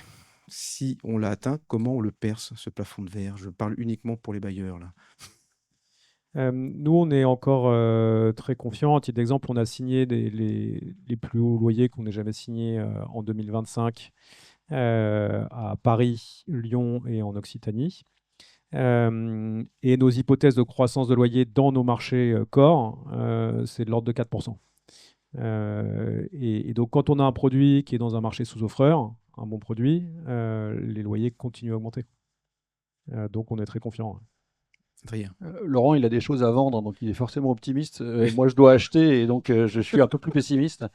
si on l'a atteint, comment on le perce, ce plafond de verre? Je parle uniquement pour les bailleurs, là. Nous, on est encore très confiants. À titre d'exemple, on a signé les plus hauts loyers qu'on ait jamais signés en 2025 à Paris, Lyon et en Occitanie. Et nos hypothèses de croissance de loyer dans nos marchés corps, c'est de l'ordre de 4%. Et donc, quand on a un produit qui est dans un marché sous-offreur, un bon produit, les loyers continuent à augmenter. Donc, on est très confiant. Adrien. Laurent, il a des choses à vendre, donc il est forcément optimiste. Et moi, je dois acheter, et donc je suis un peu plus pessimiste.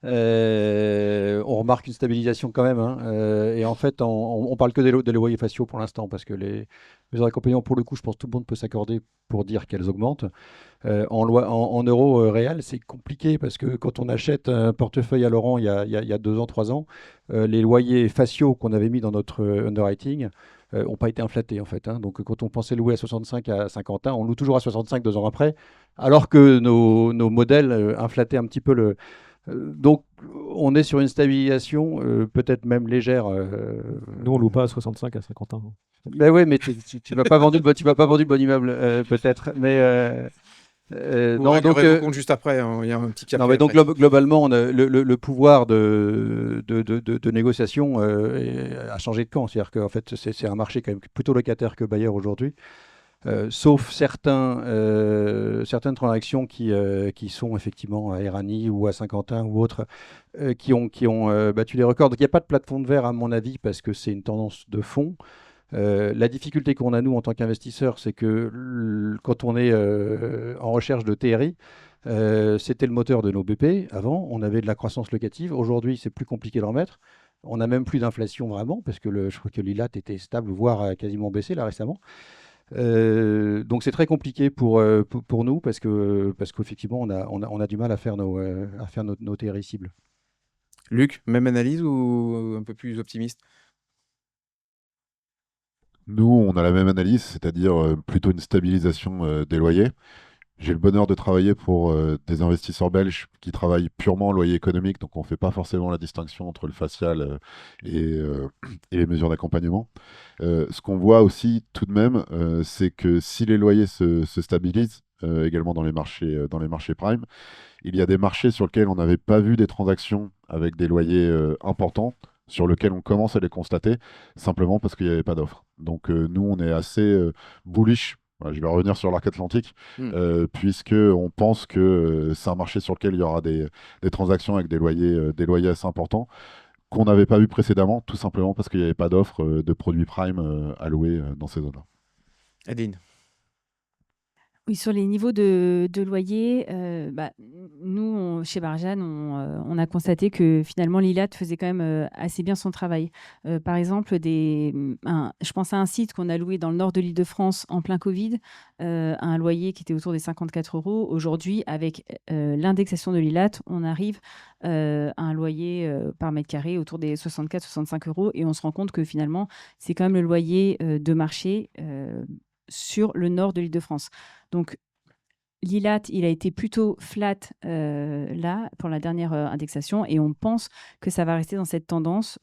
On remarque une stabilisation quand même, hein. Et en fait, on parle que des loyers faciaux pour l'instant, parce que les mesures d'accompagnement, pour le coup, je pense que tout le monde peut s'accorder pour dire qu'elles augmentent. En euros réels, c'est compliqué, parce que quand on achète un portefeuille à Laurent il y a 2 ans, 3 ans, les loyers faciaux qu'on avait mis dans notre underwriting n'ont pas été inflatés en fait, hein. Donc quand on pensait louer à 65 à Saint-Quentin, on loue toujours à 65 2 ans après, alors que nos modèles inflataient un petit peu le. Donc on est sur une stabilisation peut-être même légère. Nous, on loue pas à 65 à Saint-Quentin. Ben oui, mais tu m'as pas vendu le bon immeuble peut-être, mais. Vous réglerez vos comptes juste après, hein. Il y a un petit café. Non, mais donc globalement, on a le pouvoir de négociation a changé de camp. C'est-à-dire qu'en fait, c'est un marché quand même plutôt locataire que bailleur aujourd'hui, sauf certaines transactions qui sont effectivement à Éragny ou à Saint-Quentin ou autres, qui ont battu les records. Donc il n'y a pas de plafond de verre à mon avis, parce que c'est une tendance de fond. La difficulté qu'on a, nous, en tant qu'investisseurs, c'est que quand on est en recherche de TRI, c'était le moteur de nos BP avant. On avait de la croissance locative. Aujourd'hui, c'est plus compliqué d'en mettre. On n'a même plus d'inflation vraiment, parce que je crois que l'ILAT était stable, voire a quasiment baissé là récemment. Donc c'est très compliqué pour nous, parce qu'effectivement, on a du mal à faire nos TRI cibles. Luc, même analyse ou un peu plus optimiste? Nous, on a la même analyse, c'est-à-dire plutôt une stabilisation des loyers. J'ai le bonheur de travailler pour des investisseurs belges qui travaillent purement en loyer économique, donc on ne fait pas forcément la distinction entre le facial et les mesures d'accompagnement. Ce qu'on voit aussi tout de même, c'est que si les loyers se stabilisent, également dans les marchés prime, il y a des marchés sur lesquels on n'avait pas vu des transactions avec des loyers importants, sur lesquels on commence à les constater, simplement parce qu'il n'y avait pas d'offres. Donc nous, on est assez bullish. Voilà, je vais revenir sur l'arc atlantique, puisque on pense que c'est un marché sur lequel il y aura des transactions avec des loyers assez importants qu'on n'avait pas vu précédemment, tout simplement parce qu'il n'y avait pas d'offres de produits prime à louer dans ces zones-là. Adeline. Oui, sur les niveaux de loyer, nous, chez Barjane, on a constaté que finalement, l'ILAT faisait quand même assez bien son travail. Par exemple, je pense à un site qu'on a loué dans le nord de l'Île-de-France en plein Covid, à un loyer qui était autour des 54 €. Aujourd'hui, avec l'indexation de l'ILAT, on arrive à un loyer par mètre carré autour des 64-65 € et on se rend compte que finalement, c'est quand même le loyer de marché sur le nord de l'Île-de-France. Donc, l'ILAT, il a été plutôt flat là pour la dernière indexation et on pense que ça va rester dans cette tendance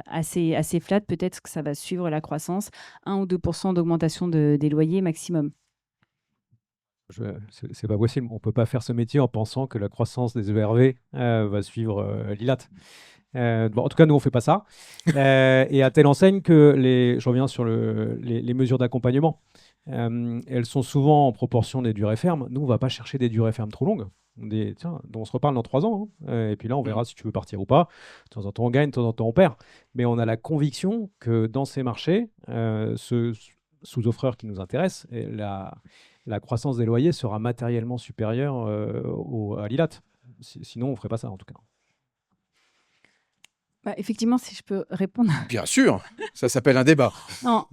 assez flat. Peut-être que ça va suivre la croissance, 1 ou 2% d'augmentation des loyers maximum. C'est pas possible. On peut pas faire ce métier en pensant que la croissance des ERV va suivre l'ILAT. Bon, en tout cas, nous, on fait pas ça. Et à telle enseigne que je reviens sur les mesures d'accompagnement. Elles sont souvent en proportion des durées fermes. Nous, on va pas chercher des durées fermes trop longues. Tiens, on se reparle dans 3 ans. Et puis là, on verra si tu veux partir ou pas. De temps en temps, on gagne, de temps en temps, on perd. Mais on a la conviction que dans ces marchés, ce sous-offreur qui nous intéresse, la croissance des loyers sera matériellement supérieure à l'ILAT. Sinon, on ferait pas ça, en tout cas. Effectivement, si je peux répondre. Bien sûr, ça s'appelle un débat. Non,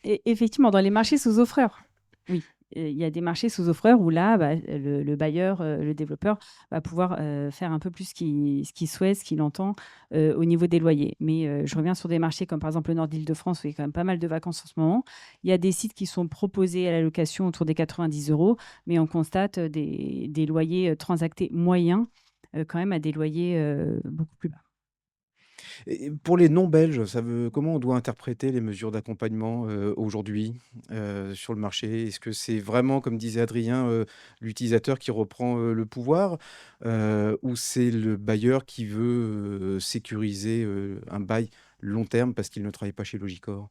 effectivement, dans les marchés sous-offreurs, oui. Il y a des marchés sous-offreurs où là, le bailleur, le développeur va pouvoir faire un peu plus ce qu'il souhaite, ce qu'il entend au niveau des loyers. Mais je reviens sur des marchés comme par exemple le nord d'Île-de-France où il y a quand même pas mal de vacances en ce moment. Il y a des sites qui sont proposés à la location autour des 90 €, mais on constate des loyers transactés moyens quand même à des loyers beaucoup plus bas. Et pour les non-belges, comment on doit interpréter les mesures d'accompagnement aujourd'hui sur le marché? Est-ce que c'est vraiment, comme disait Adrien, l'utilisateur qui reprend le pouvoir ou c'est le bailleur qui veut sécuriser un bail long terme parce qu'il ne travaille pas chez Logicor?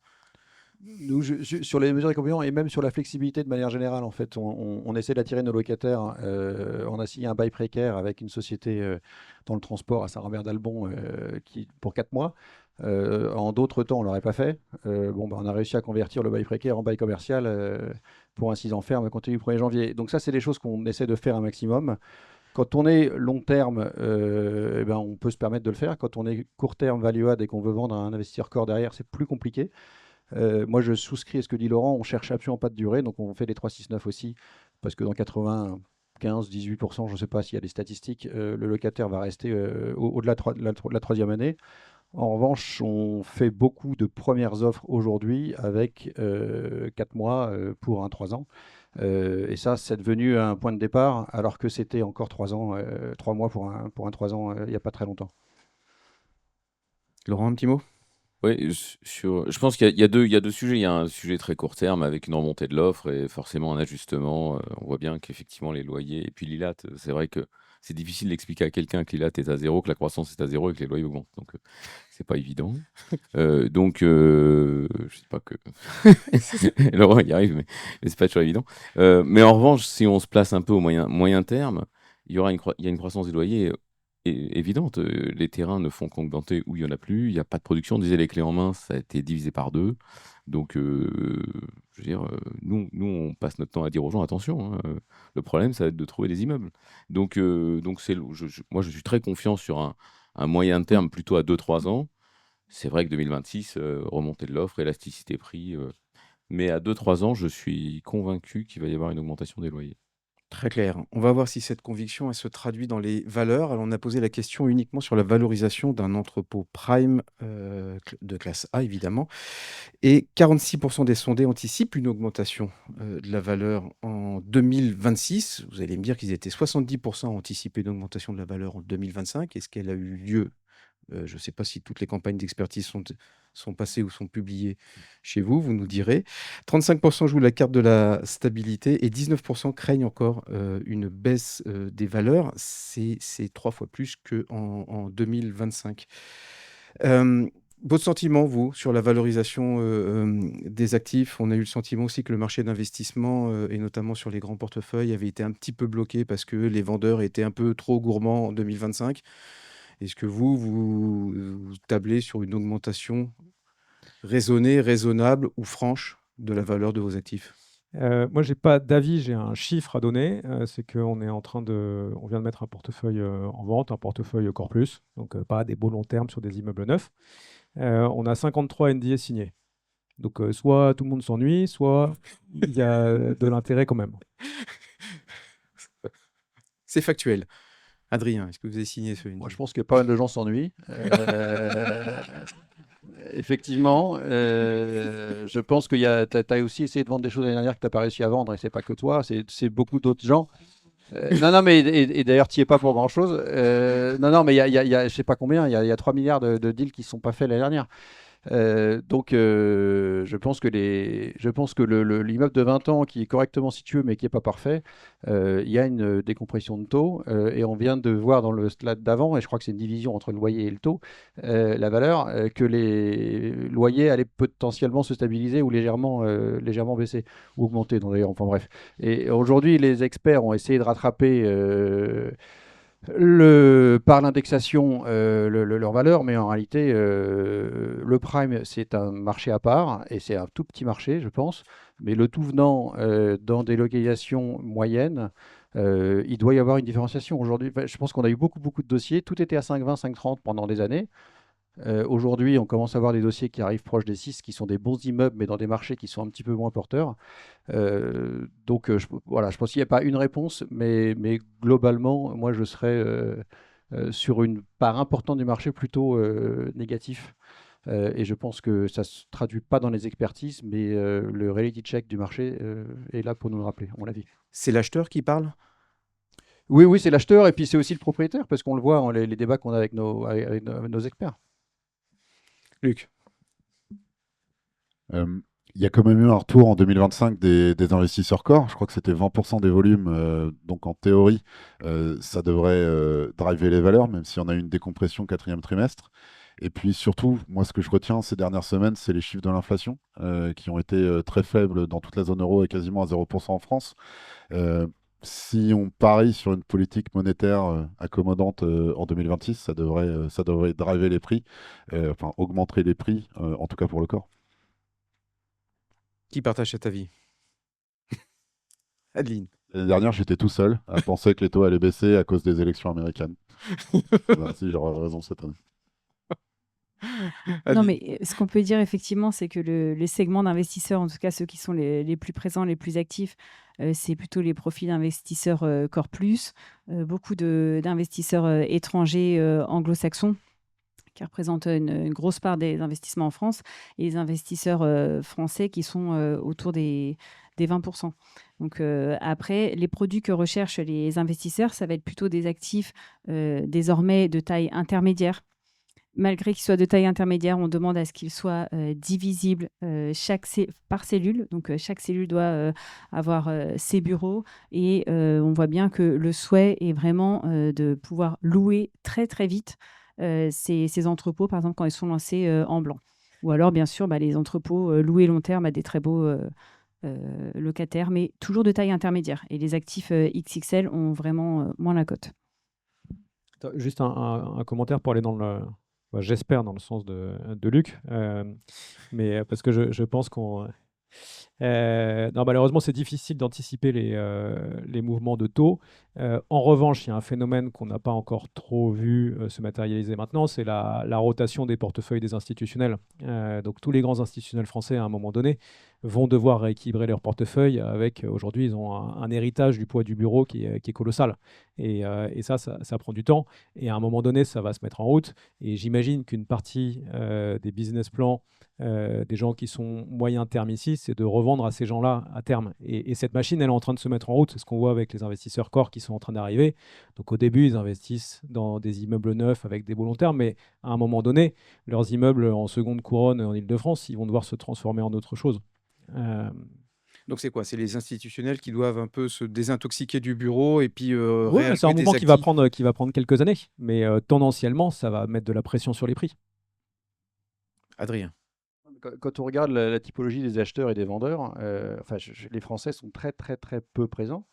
Nous, sur les mesures d'accompagnement et même sur la flexibilité de manière générale, en fait, on essaie d'attirer nos locataires. On a signé un bail précaire avec une société dans le transport à Saint-Rambert-d'Albon pour 4 mois. En d'autres temps, on ne l'aurait pas fait. On a réussi à convertir le bail précaire en bail commercial pour un 6 ans ferme à compter du 1er janvier. Donc ça, c'est des choses qu'on essaie de faire un maximum. Quand on est long terme, on peut se permettre de le faire. Quand on est court terme, value add et qu'on veut vendre à un investisseur corps derrière, c'est plus compliqué. Moi, je souscris à ce que dit Laurent. On cherche absolument pas de durée, donc on fait les 3-6-9 aussi, parce que dans 95-18%, je ne sais pas s'il y a des statistiques, le locataire va rester au-delà de la 3e année. En revanche, on fait beaucoup de premières offres aujourd'hui avec 4 mois pour un 3 ans. Et ça, c'est devenu un point de départ, alors que c'était encore 3 ans, 3 mois pour un 3 ans il n'y a pas très longtemps. Laurent, un petit mot? Oui, je pense qu'il y a 2 sujets. Il y a un sujet très court terme avec une remontée de l'offre et forcément un ajustement. On voit bien qu'effectivement les loyers et puis l'ILAT, c'est vrai que c'est difficile d'expliquer à quelqu'un que l'ILAT est à 0, que la croissance est à 0 et que les loyers augmentent. Donc c'est pas évident. Je sais pas que Laurent y arrive, mais c'est pas toujours évident. Mais en revanche, si on se place un peu au moyen terme, il y a une croissance des loyers évidente. Les terrains ne font qu'augmenter où il n'y en a plus. Il n'y a pas de production. On disait les clés en main, ça a été divisé par 2. Donc, je veux dire, nous, on passe notre temps à dire aux gens, attention, hein, le problème, ça va être de trouver des immeubles. Donc moi, je suis très confiant sur un moyen terme, plutôt à 2-3 ans. C'est vrai que 2026, remontée de l'offre, élasticité prix. Mais à 2-3 ans, je suis convaincu qu'il va y avoir une augmentation des loyers. Très clair. On va voir si cette conviction, elle se traduit dans les valeurs. Alors, on a posé la question uniquement sur la valorisation d'un entrepôt prime de classe A, évidemment. Et 46% des sondés anticipent une augmentation de la valeur en 2026. Vous allez me dire qu'ils étaient 70% à anticiper une augmentation de la valeur en 2025. Est-ce qu'elle a eu lieu? Je ne sais pas si toutes les campagnes d'expertise sont passées ou sont publiées chez vous, vous nous direz. 35% jouent la carte de la stabilité et 19% craignent encore une baisse des valeurs. C'est 3 fois plus qu'en 2025. Votre sentiment, vous, sur la valorisation des actifs? On a eu le sentiment aussi que le marché d'investissement, et notamment sur les grands portefeuilles, avait été un petit peu bloqué parce que les vendeurs étaient un peu trop gourmands en 2025. Est-ce que vous tablez sur une augmentation raisonnée, raisonnable ou franche de la valeur de vos actifs? Moi, j'ai pas d'avis, j'ai un chiffre à donner. C'est qu'on est on vient de mettre un portefeuille en vente, un portefeuille Core Plus, donc pas des beaux long termes sur des immeubles neufs. On a 53 NDA signés. Donc, soit tout le monde s'ennuie, soit il y a de l'intérêt quand même. C'est factuel. Adrien, est-ce que vous avez signé ce Moi, je NDA? pense que pas mal de gens s'ennuient. Effectivement, je pense que tu as aussi essayé de vendre des choses l'année dernière que tu n'as pas réussi à vendre, et c'est pas que toi, c'est beaucoup d'autres gens. Non, mais et d'ailleurs, tu n'y es pas pour grand-chose. Non, mais il y a, je sais pas combien, il y a 3 milliards de deals qui ne sont pas faits l'année dernière. Donc, je pense que l'immeuble de 20 ans qui est correctement situé mais qui n'est pas parfait, il y a une décompression de taux et on vient de voir dans le slide d'avant, et je crois que c'est une division entre le loyer et le taux, la valeur, que les loyers allaient potentiellement se stabiliser ou légèrement baisser ou augmenter. Donc, d'ailleurs, enfin bref. Et aujourd'hui, les experts ont essayé de rattraper par l'indexation leur valeur, mais en réalité, le prime, c'est un marché à part, et c'est un tout petit marché, je pense, mais le tout venant dans des localisations moyennes, il doit y avoir une différenciation. Aujourd'hui, je pense qu'on a eu beaucoup de dossiers, tout était à 5,20, 5,30 pendant des années. Aujourd'hui, on commence à avoir des dossiers qui arrivent proches des 6, qui sont des bons immeubles, mais dans des marchés qui sont un petit peu moins porteurs. Donc, voilà, je pense qu'il n'y a pas une réponse, mais globalement, moi, je serais sur une part importante du marché plutôt négatif. Et je pense que ça ne se traduit pas dans les expertises, mais le reality check du marché est là pour nous le rappeler, à mon avis. C'est l'acheteur qui parle? Oui, c'est l'acheteur, et puis c'est aussi le propriétaire, parce qu'on le voit, les débats qu'on a avec nos experts. Luc? Il y a quand même eu un retour en 2025 des investisseurs core. Je crois que c'était 20% des volumes. Donc en théorie, ça devrait driver les valeurs, même si on a eu une décompression 4e trimestre. Et puis surtout, moi ce que je retiens ces dernières semaines, c'est les chiffres de l'inflation qui ont été très faibles dans toute la zone euro et quasiment à 0% en France. Si on parie sur une politique monétaire accommodante en 2026, ça devrait driver les prix, enfin augmenter les prix, en tout cas pour le corps. Qui partage cet avis? Adeline? L'année dernière, j'étais tout seul à penser que les taux allaient baisser à cause des élections américaines. Si j'aurais raison cette année. Non, mais ce qu'on peut dire effectivement, c'est que les segments d'investisseurs, en tout cas ceux qui sont les plus présents, les plus actifs, c'est plutôt les profils d'investisseurs Core Plus, beaucoup d'investisseurs étrangers anglo-saxons qui représentent une grosse part des investissements en France, et les investisseurs français qui sont autour des 20%. Donc après, les produits que recherchent les investisseurs, ça va être plutôt des actifs désormais de taille intermédiaire. Malgré qu'ils soient de taille intermédiaire, on demande à ce qu'ils soient divisibles par cellule. Donc, chaque cellule doit avoir ses bureaux. Et on voit bien que le souhait est vraiment de pouvoir louer très, très vite ces entrepôts, par exemple, quand ils sont lancés en blanc. Ou alors, bien sûr, les entrepôts loués long terme à des très beaux locataires, mais toujours de taille intermédiaire. Et les actifs XXL ont vraiment moins la cote. Juste un commentaire pour aller dans le... j'espère dans le sens de Luc, mais parce que je pense qu'on... non, malheureusement, c'est difficile d'anticiper les mouvements de taux. En revanche, il y a un phénomène qu'on n'a pas encore trop vu se matérialiser maintenant, c'est la rotation des portefeuilles des institutionnels. Donc tous les grands institutionnels français, à un moment donné, vont devoir rééquilibrer leur portefeuille avec, aujourd'hui, ils ont un héritage du poids du bureau qui est colossal. Et ça prend du temps. Et à un moment donné, ça va se mettre en route. Et j'imagine qu'une partie des business plans des gens qui sont moyen terme ici, c'est de revendre à ces gens-là à terme. Et cette machine, elle est en train de se mettre en route. C'est ce qu'on voit avec les investisseurs core qui sont en train d'arriver. Donc au début, ils investissent dans des immeubles neufs avec des beaux long terme, mais à un moment donné, leurs immeubles en seconde couronne en Île-de-France, ils vont devoir se transformer en autre chose. Donc c'est quoi? C'est les institutionnels qui doivent un peu se désintoxiquer du bureau et puis Ouais, c'est un réallouer des mouvement actifs. qui va prendre quelques années, mais tendanciellement, ça va mettre de la pression sur les prix. Adrien. Quand on regarde la typologie des acheteurs et des vendeurs, enfin, les Français sont très très très peu présents.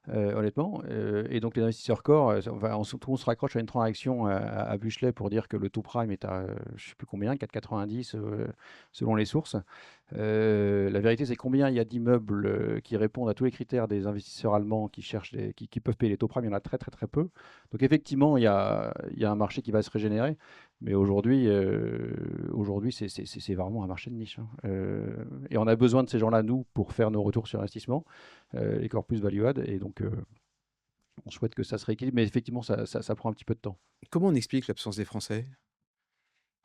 Honnêtement. Et donc les investisseurs core, tout le monde se raccroche à une transaction à Buchelet pour dire que le taux prime est à je ne sais plus combien, 4,90 selon les sources. La vérité, c'est combien il y a d'immeubles qui répondent à tous les critères des investisseurs allemands qui cherchent qui peuvent payer les taux prime. Il y en a très très très peu. Donc effectivement, il y a un marché qui va se régénérer. Mais aujourd'hui, c'est vraiment un marché de niche, hein. Et on a besoin de ces gens-là, nous, pour faire nos retours sur investissement, les corpus value-add. Et donc, on souhaite que ça se rééquilibre. Mais effectivement, ça prend un petit peu de temps. Comment on explique l'absence des Français?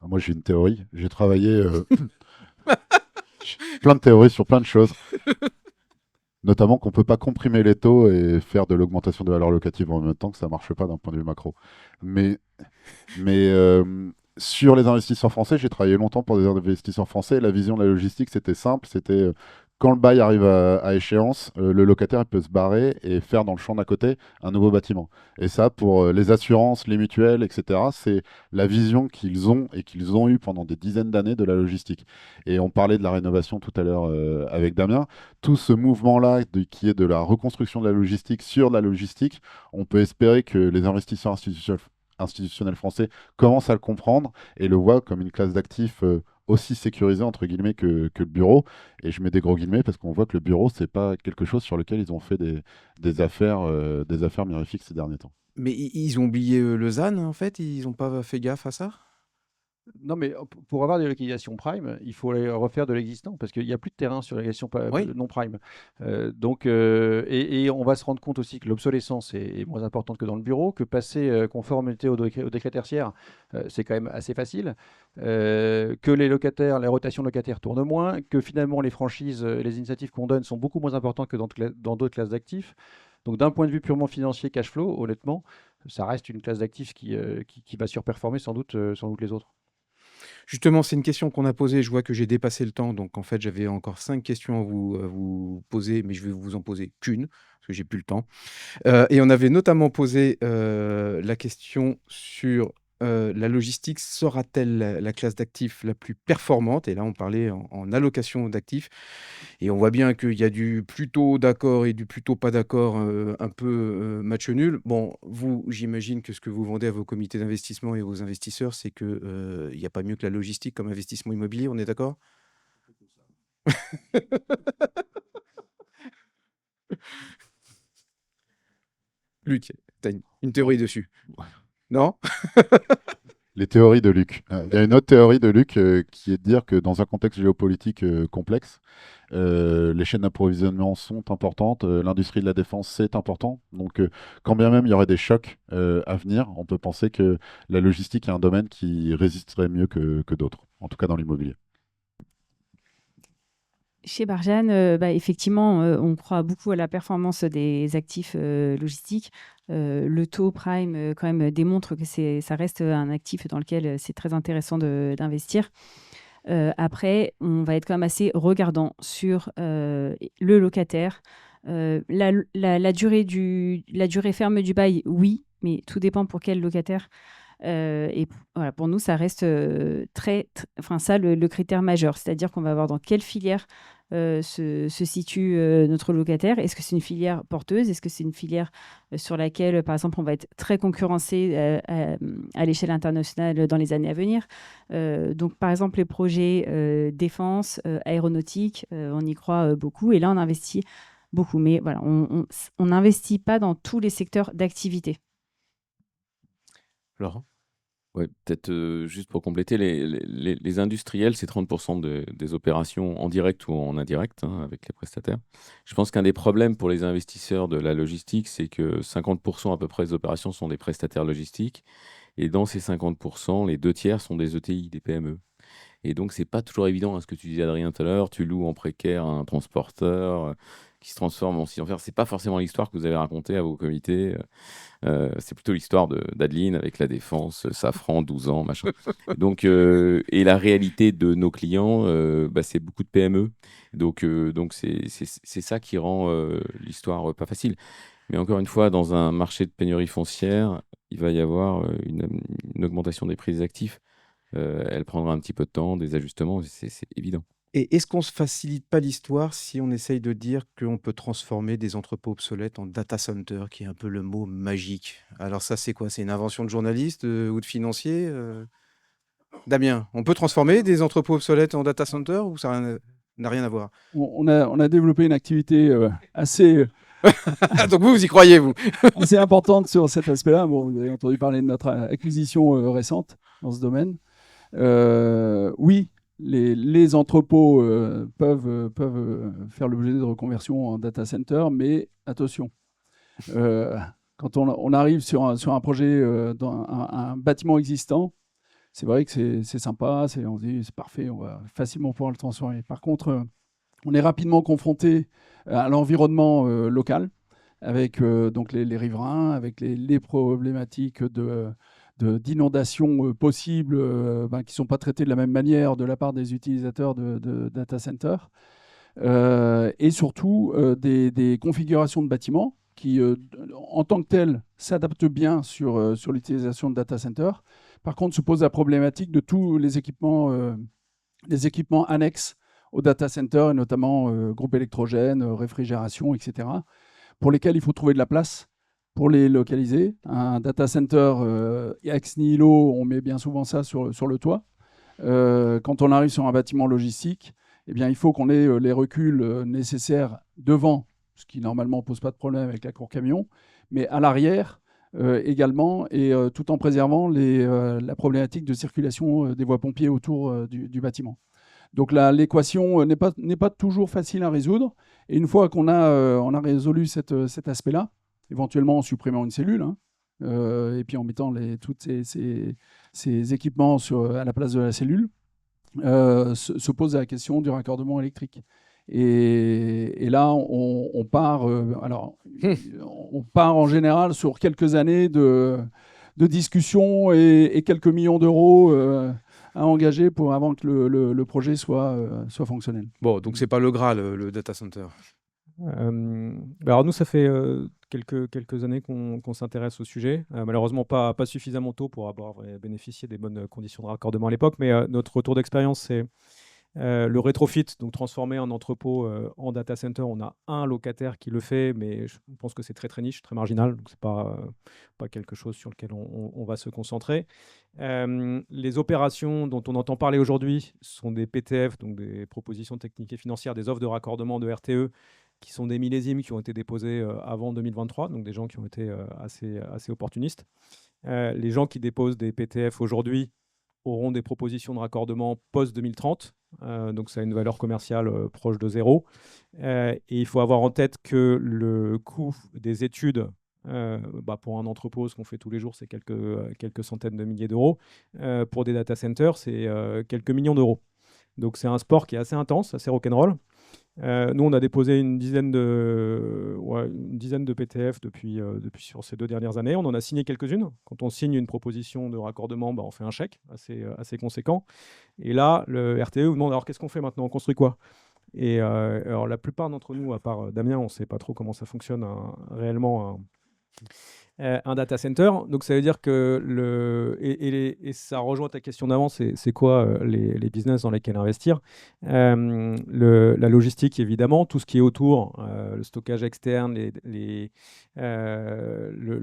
Moi, j'ai une théorie. J'ai travaillé plein de théories sur plein de choses. Notamment qu'on ne peut pas comprimer les taux et faire de l'augmentation de valeur locative en même temps, que ça ne marche pas d'un point de vue macro. Mais sur les investisseurs français, j'ai travaillé longtemps pour des investisseurs français. La vision de la logistique, c'était simple. C'était quand le bail arrive à échéance, le locataire il peut se barrer et faire dans le champ d'à côté un nouveau bâtiment. Et ça, pour les assurances, les mutuelles, etc., c'est la vision qu'ils ont et qu'ils ont eue pendant des dizaines d'années de la logistique. Et on parlait de la rénovation tout à l'heure avec Damien. Tout ce mouvement-là, qui est de la reconstruction de la logistique sur la logistique, on peut espérer que les investisseurs institutionnels français commencent à le comprendre et le voient comme une classe d'actifs aussi sécurisée entre guillemets que le bureau. Et je mets des gros guillemets parce qu'on voit que le bureau, c'est pas quelque chose sur lequel ils ont fait des affaires mirifiques ces derniers temps. Mais ils ont oublié Lausanne, en fait? Ils n'ont pas fait gaffe à ça? Non, mais pour avoir des localisations prime, il faut aller refaire de l'existant parce qu'il n'y a plus de terrain sur les localisations Oui. non prime. Et on va se rendre compte aussi que l'obsolescence est moins importante que dans le bureau, que passer conformité au décret tertiaire, c'est quand même assez facile, que les locataires, la rotation de locataires tourne moins, que finalement les franchises, les initiatives qu'on donne sont beaucoup moins importantes que dans d'autres classes d'actifs. Donc d'un point de vue purement financier, cash flow, honnêtement, ça reste une classe d'actifs qui va surperformer sans doute les autres. Justement, c'est une question qu'on a posée. Je vois que j'ai dépassé le temps. Donc, en fait, j'avais encore 5 questions à vous poser, mais je vais vous en poser qu'une, parce que j'ai plus le temps. Et on avait notamment posé la question sur la logistique sera-t-elle la classe d'actifs la plus performante? Et là, on parlait en allocation d'actifs. Et on voit bien qu'il y a du plutôt d'accord et du plutôt pas d'accord, un peu match nul. Bon, vous, j'imagine que ce que vous vendez à vos comités d'investissement et aux investisseurs, c'est qu'il n'y a pas mieux que la logistique comme investissement immobilier, on est d'accord? Luc, tu as une théorie dessus? Non? Les théories de Luc. Il y a une autre théorie de Luc qui est de dire que dans un contexte géopolitique complexe, les chaînes d'approvisionnement sont importantes, l'industrie de la défense c'est important. Donc quand bien même il y aurait des chocs à venir, on peut penser que la logistique est un domaine qui résisterait mieux que d'autres, en tout cas dans l'immobilier. Chez Barjane, effectivement, on croit beaucoup à la performance des actifs logistiques. Le taux prime, quand même, démontre que ça reste un actif dans lequel c'est très intéressant d'investir. Après, on va être quand même assez regardant sur le locataire. La durée ferme du bail, oui, mais tout dépend pour quel locataire. Et voilà, pour nous, ça reste le critère majeur, c'est-à-dire qu'on va voir dans quelle filière se situe notre locataire. Est-ce que c'est une filière porteuse? Est-ce que c'est une filière sur laquelle, par exemple, on va être très concurrencé à l'échelle internationale dans les années à venir? Donc, par exemple, les projets défense, aéronautique, on y croit beaucoup. Et là, on investit beaucoup. Mais voilà, on n'investit pas dans tous les secteurs d'activité. Laurent? Ouais, peut-être juste pour compléter, les industriels, c'est 30% des opérations en direct ou en indirect hein, avec les prestataires. Je pense qu'un des problèmes pour les investisseurs de la logistique, c'est que 50% à peu près des opérations sont des prestataires logistiques. Et dans ces 50%, les 2 tiers sont des ETI, des PME. Et donc, c'est pas toujours évident, hein, ce que tu disais, Adrien, tout à l'heure. Tu loues en précaire un transporteur qui se transforme en site en fer. C'est pas forcément l'histoire que vous avez racontée à vos comités. C'est plutôt l'histoire d'Adeline avec la Défense, Safran, 12 ans, machin. Donc, et la réalité de nos clients, c'est beaucoup de PME. Donc c'est ça qui rend l'histoire pas facile. Mais encore une fois, dans un marché de pénurie foncière, il va y avoir une augmentation des prix des actifs. Elle prendra un petit peu de temps, des ajustements, c'est évident. Et est-ce qu'on ne se facilite pas l'histoire si on essaye de dire qu'on peut transformer des entrepôts obsolètes en data center, qui est un peu le mot magique? Alors ça, c'est quoi? C'est une invention de journaliste ou de financier Damien, on peut transformer des entrepôts obsolètes en data center ou ça n'a rien à voir? On a développé une activité assez Donc vous y croyez, vous? assez importante sur cet aspect-là. Bon, vous avez entendu parler de notre acquisition récente dans ce domaine. Oui, les entrepôts peuvent faire l'objet de reconversion en data center, mais attention, quand on arrive sur un projet dans un bâtiment existant, c'est vrai que c'est sympa, on se dit c'est parfait, on va facilement pouvoir le transformer. Par contre, on est rapidement confronté à l'environnement local, avec donc les riverains, avec les problématiques d'inondations possibles qui ne sont pas traitées de la même manière de la part des utilisateurs de data centers. Et surtout des configurations de bâtiments qui, en tant que telles, s'adaptent bien sur l'utilisation de data centers. Par contre, se pose la problématique de tous les équipements annexes au data center, et notamment groupe électrogène, réfrigération, etc., pour lesquels il faut trouver de la place pour les localiser. Un data center ex nihilo, on met bien souvent ça sur le toit. Quand on arrive sur un bâtiment logistique, eh bien, il faut qu'on ait les reculs nécessaires devant, ce qui normalement ne pose pas de problème avec la cour camion, mais à l'arrière également, et tout en préservant la problématique de circulation des voies pompiers autour du bâtiment. Donc l'équation n'est pas toujours facile à résoudre. Et une fois qu'on a résolu cet aspect-là, éventuellement en supprimant une cellule, et puis en mettant tous ces équipements à la place de la cellule, se pose la question du raccordement électrique. Et là, on part en général sur quelques années de discussion et quelques millions d'euros à engager avant que le projet soit fonctionnel. Bon, donc c'est pas le Graal, le data center. Alors nous, ça fait quelques années qu'on s'intéresse au sujet. Malheureusement, pas suffisamment tôt pour avoir bénéficié des bonnes conditions de raccordement à l'époque, mais notre retour d'expérience, c'est le rétrofit, donc transformer un entrepôt en data center. On a un locataire qui le fait, mais je pense que c'est très très niche, très marginal, donc c'est pas quelque chose sur lequel on va se concentrer. Les opérations dont on entend parler aujourd'hui sont des PTF, donc des propositions techniques et financières, des offres de raccordement de RTE, qui sont des millésimes qui ont été déposés avant 2023, donc des gens qui ont été assez opportunistes. Les gens qui déposent des PTF aujourd'hui auront des propositions de raccordement post-2030, donc ça a une valeur commerciale proche de zéro. Et il faut avoir en tête que le coût des études pour un entrepôt, ce qu'on fait tous les jours, c'est quelques centaines de milliers d'euros. Pour des data centers, c'est quelques millions d'euros. Donc c'est un sport qui est assez intense, assez rock'n'roll. Nous, on a déposé une dizaine de PTF depuis sur ces 2 dernières années. On en a signé quelques-unes. Quand on signe une proposition de raccordement, on fait un chèque assez conséquent. Et là, le RTE nous demande alors qu'est-ce qu'on fait maintenant? On construit quoi? Et alors la plupart d'entre nous, à part Damien, on ne sait pas trop comment ça fonctionne réellement un data center. Donc ça veut dire que et ça rejoint ta question d'avant, c'est quoi les business dans lesquels investir. La logistique, évidemment, tout ce qui est autour, le stockage externe, le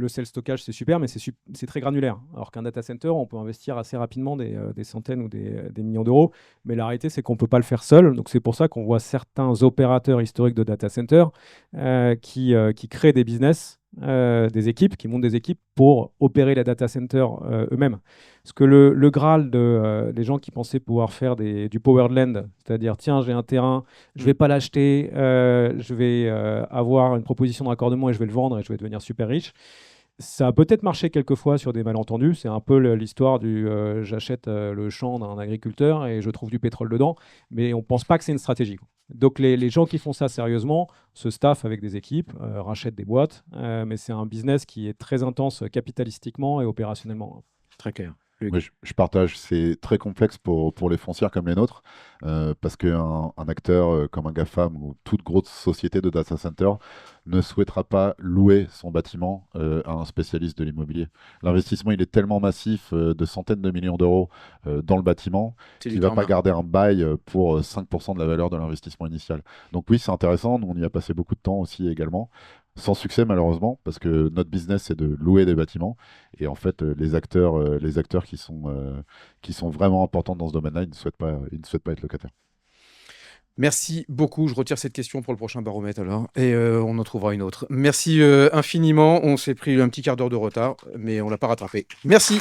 self-stockage, c'est super, mais c'est très granulaire. Alors qu'un data center, on peut investir assez rapidement des centaines ou des millions d'euros, mais la réalité, c'est qu'on ne peut pas le faire seul. Donc c'est pour ça qu'on voit certains opérateurs historiques de data center qui créent des business des équipes, qui montent des équipes pour opérer les data centers eux-mêmes. Parce que le Graal des gens qui pensaient pouvoir faire du powered land, c'est-à-dire tiens, j'ai un terrain, je ne vais pas l'acheter, je vais avoir une proposition de raccordement et je vais le vendre et je vais devenir super riche. Ça a peut-être marché quelquefois sur des malentendus. C'est un peu l'histoire du j'achète le champ d'un agriculteur et je trouve du pétrole dedans, mais on ne pense pas que c'est une stratégie, quoi. Donc les gens qui font ça sérieusement se staffent avec des équipes, rachètent des boîtes, mais c'est un business qui est très intense capitalistiquement et opérationnellement. Très clair. Oui, je partage, c'est très complexe pour les foncières comme les nôtres, parce qu'un acteur comme un GAFAM ou toute grosse société de data center ne souhaitera pas louer son bâtiment à un spécialiste de l'immobilier. L'investissement, il est tellement massif, de centaines de millions d'euros dans le bâtiment, C'est qu'il du ne va pas karma. garder un bail pour 5% de la valeur de l'investissement initial. Donc oui, c'est intéressant, nous on y a passé beaucoup de temps aussi également. Sans succès malheureusement, parce que notre business c'est de louer des bâtiments. Et en fait, les acteurs qui sont vraiment importants dans ce domaine-là, ils ne souhaitent pas être locataires. Merci beaucoup. Je retire cette question pour le prochain baromètre alors. Et on en trouvera une autre. Merci infiniment. On s'est pris un petit quart d'heure de retard, mais on l'a pas rattrapé. Merci.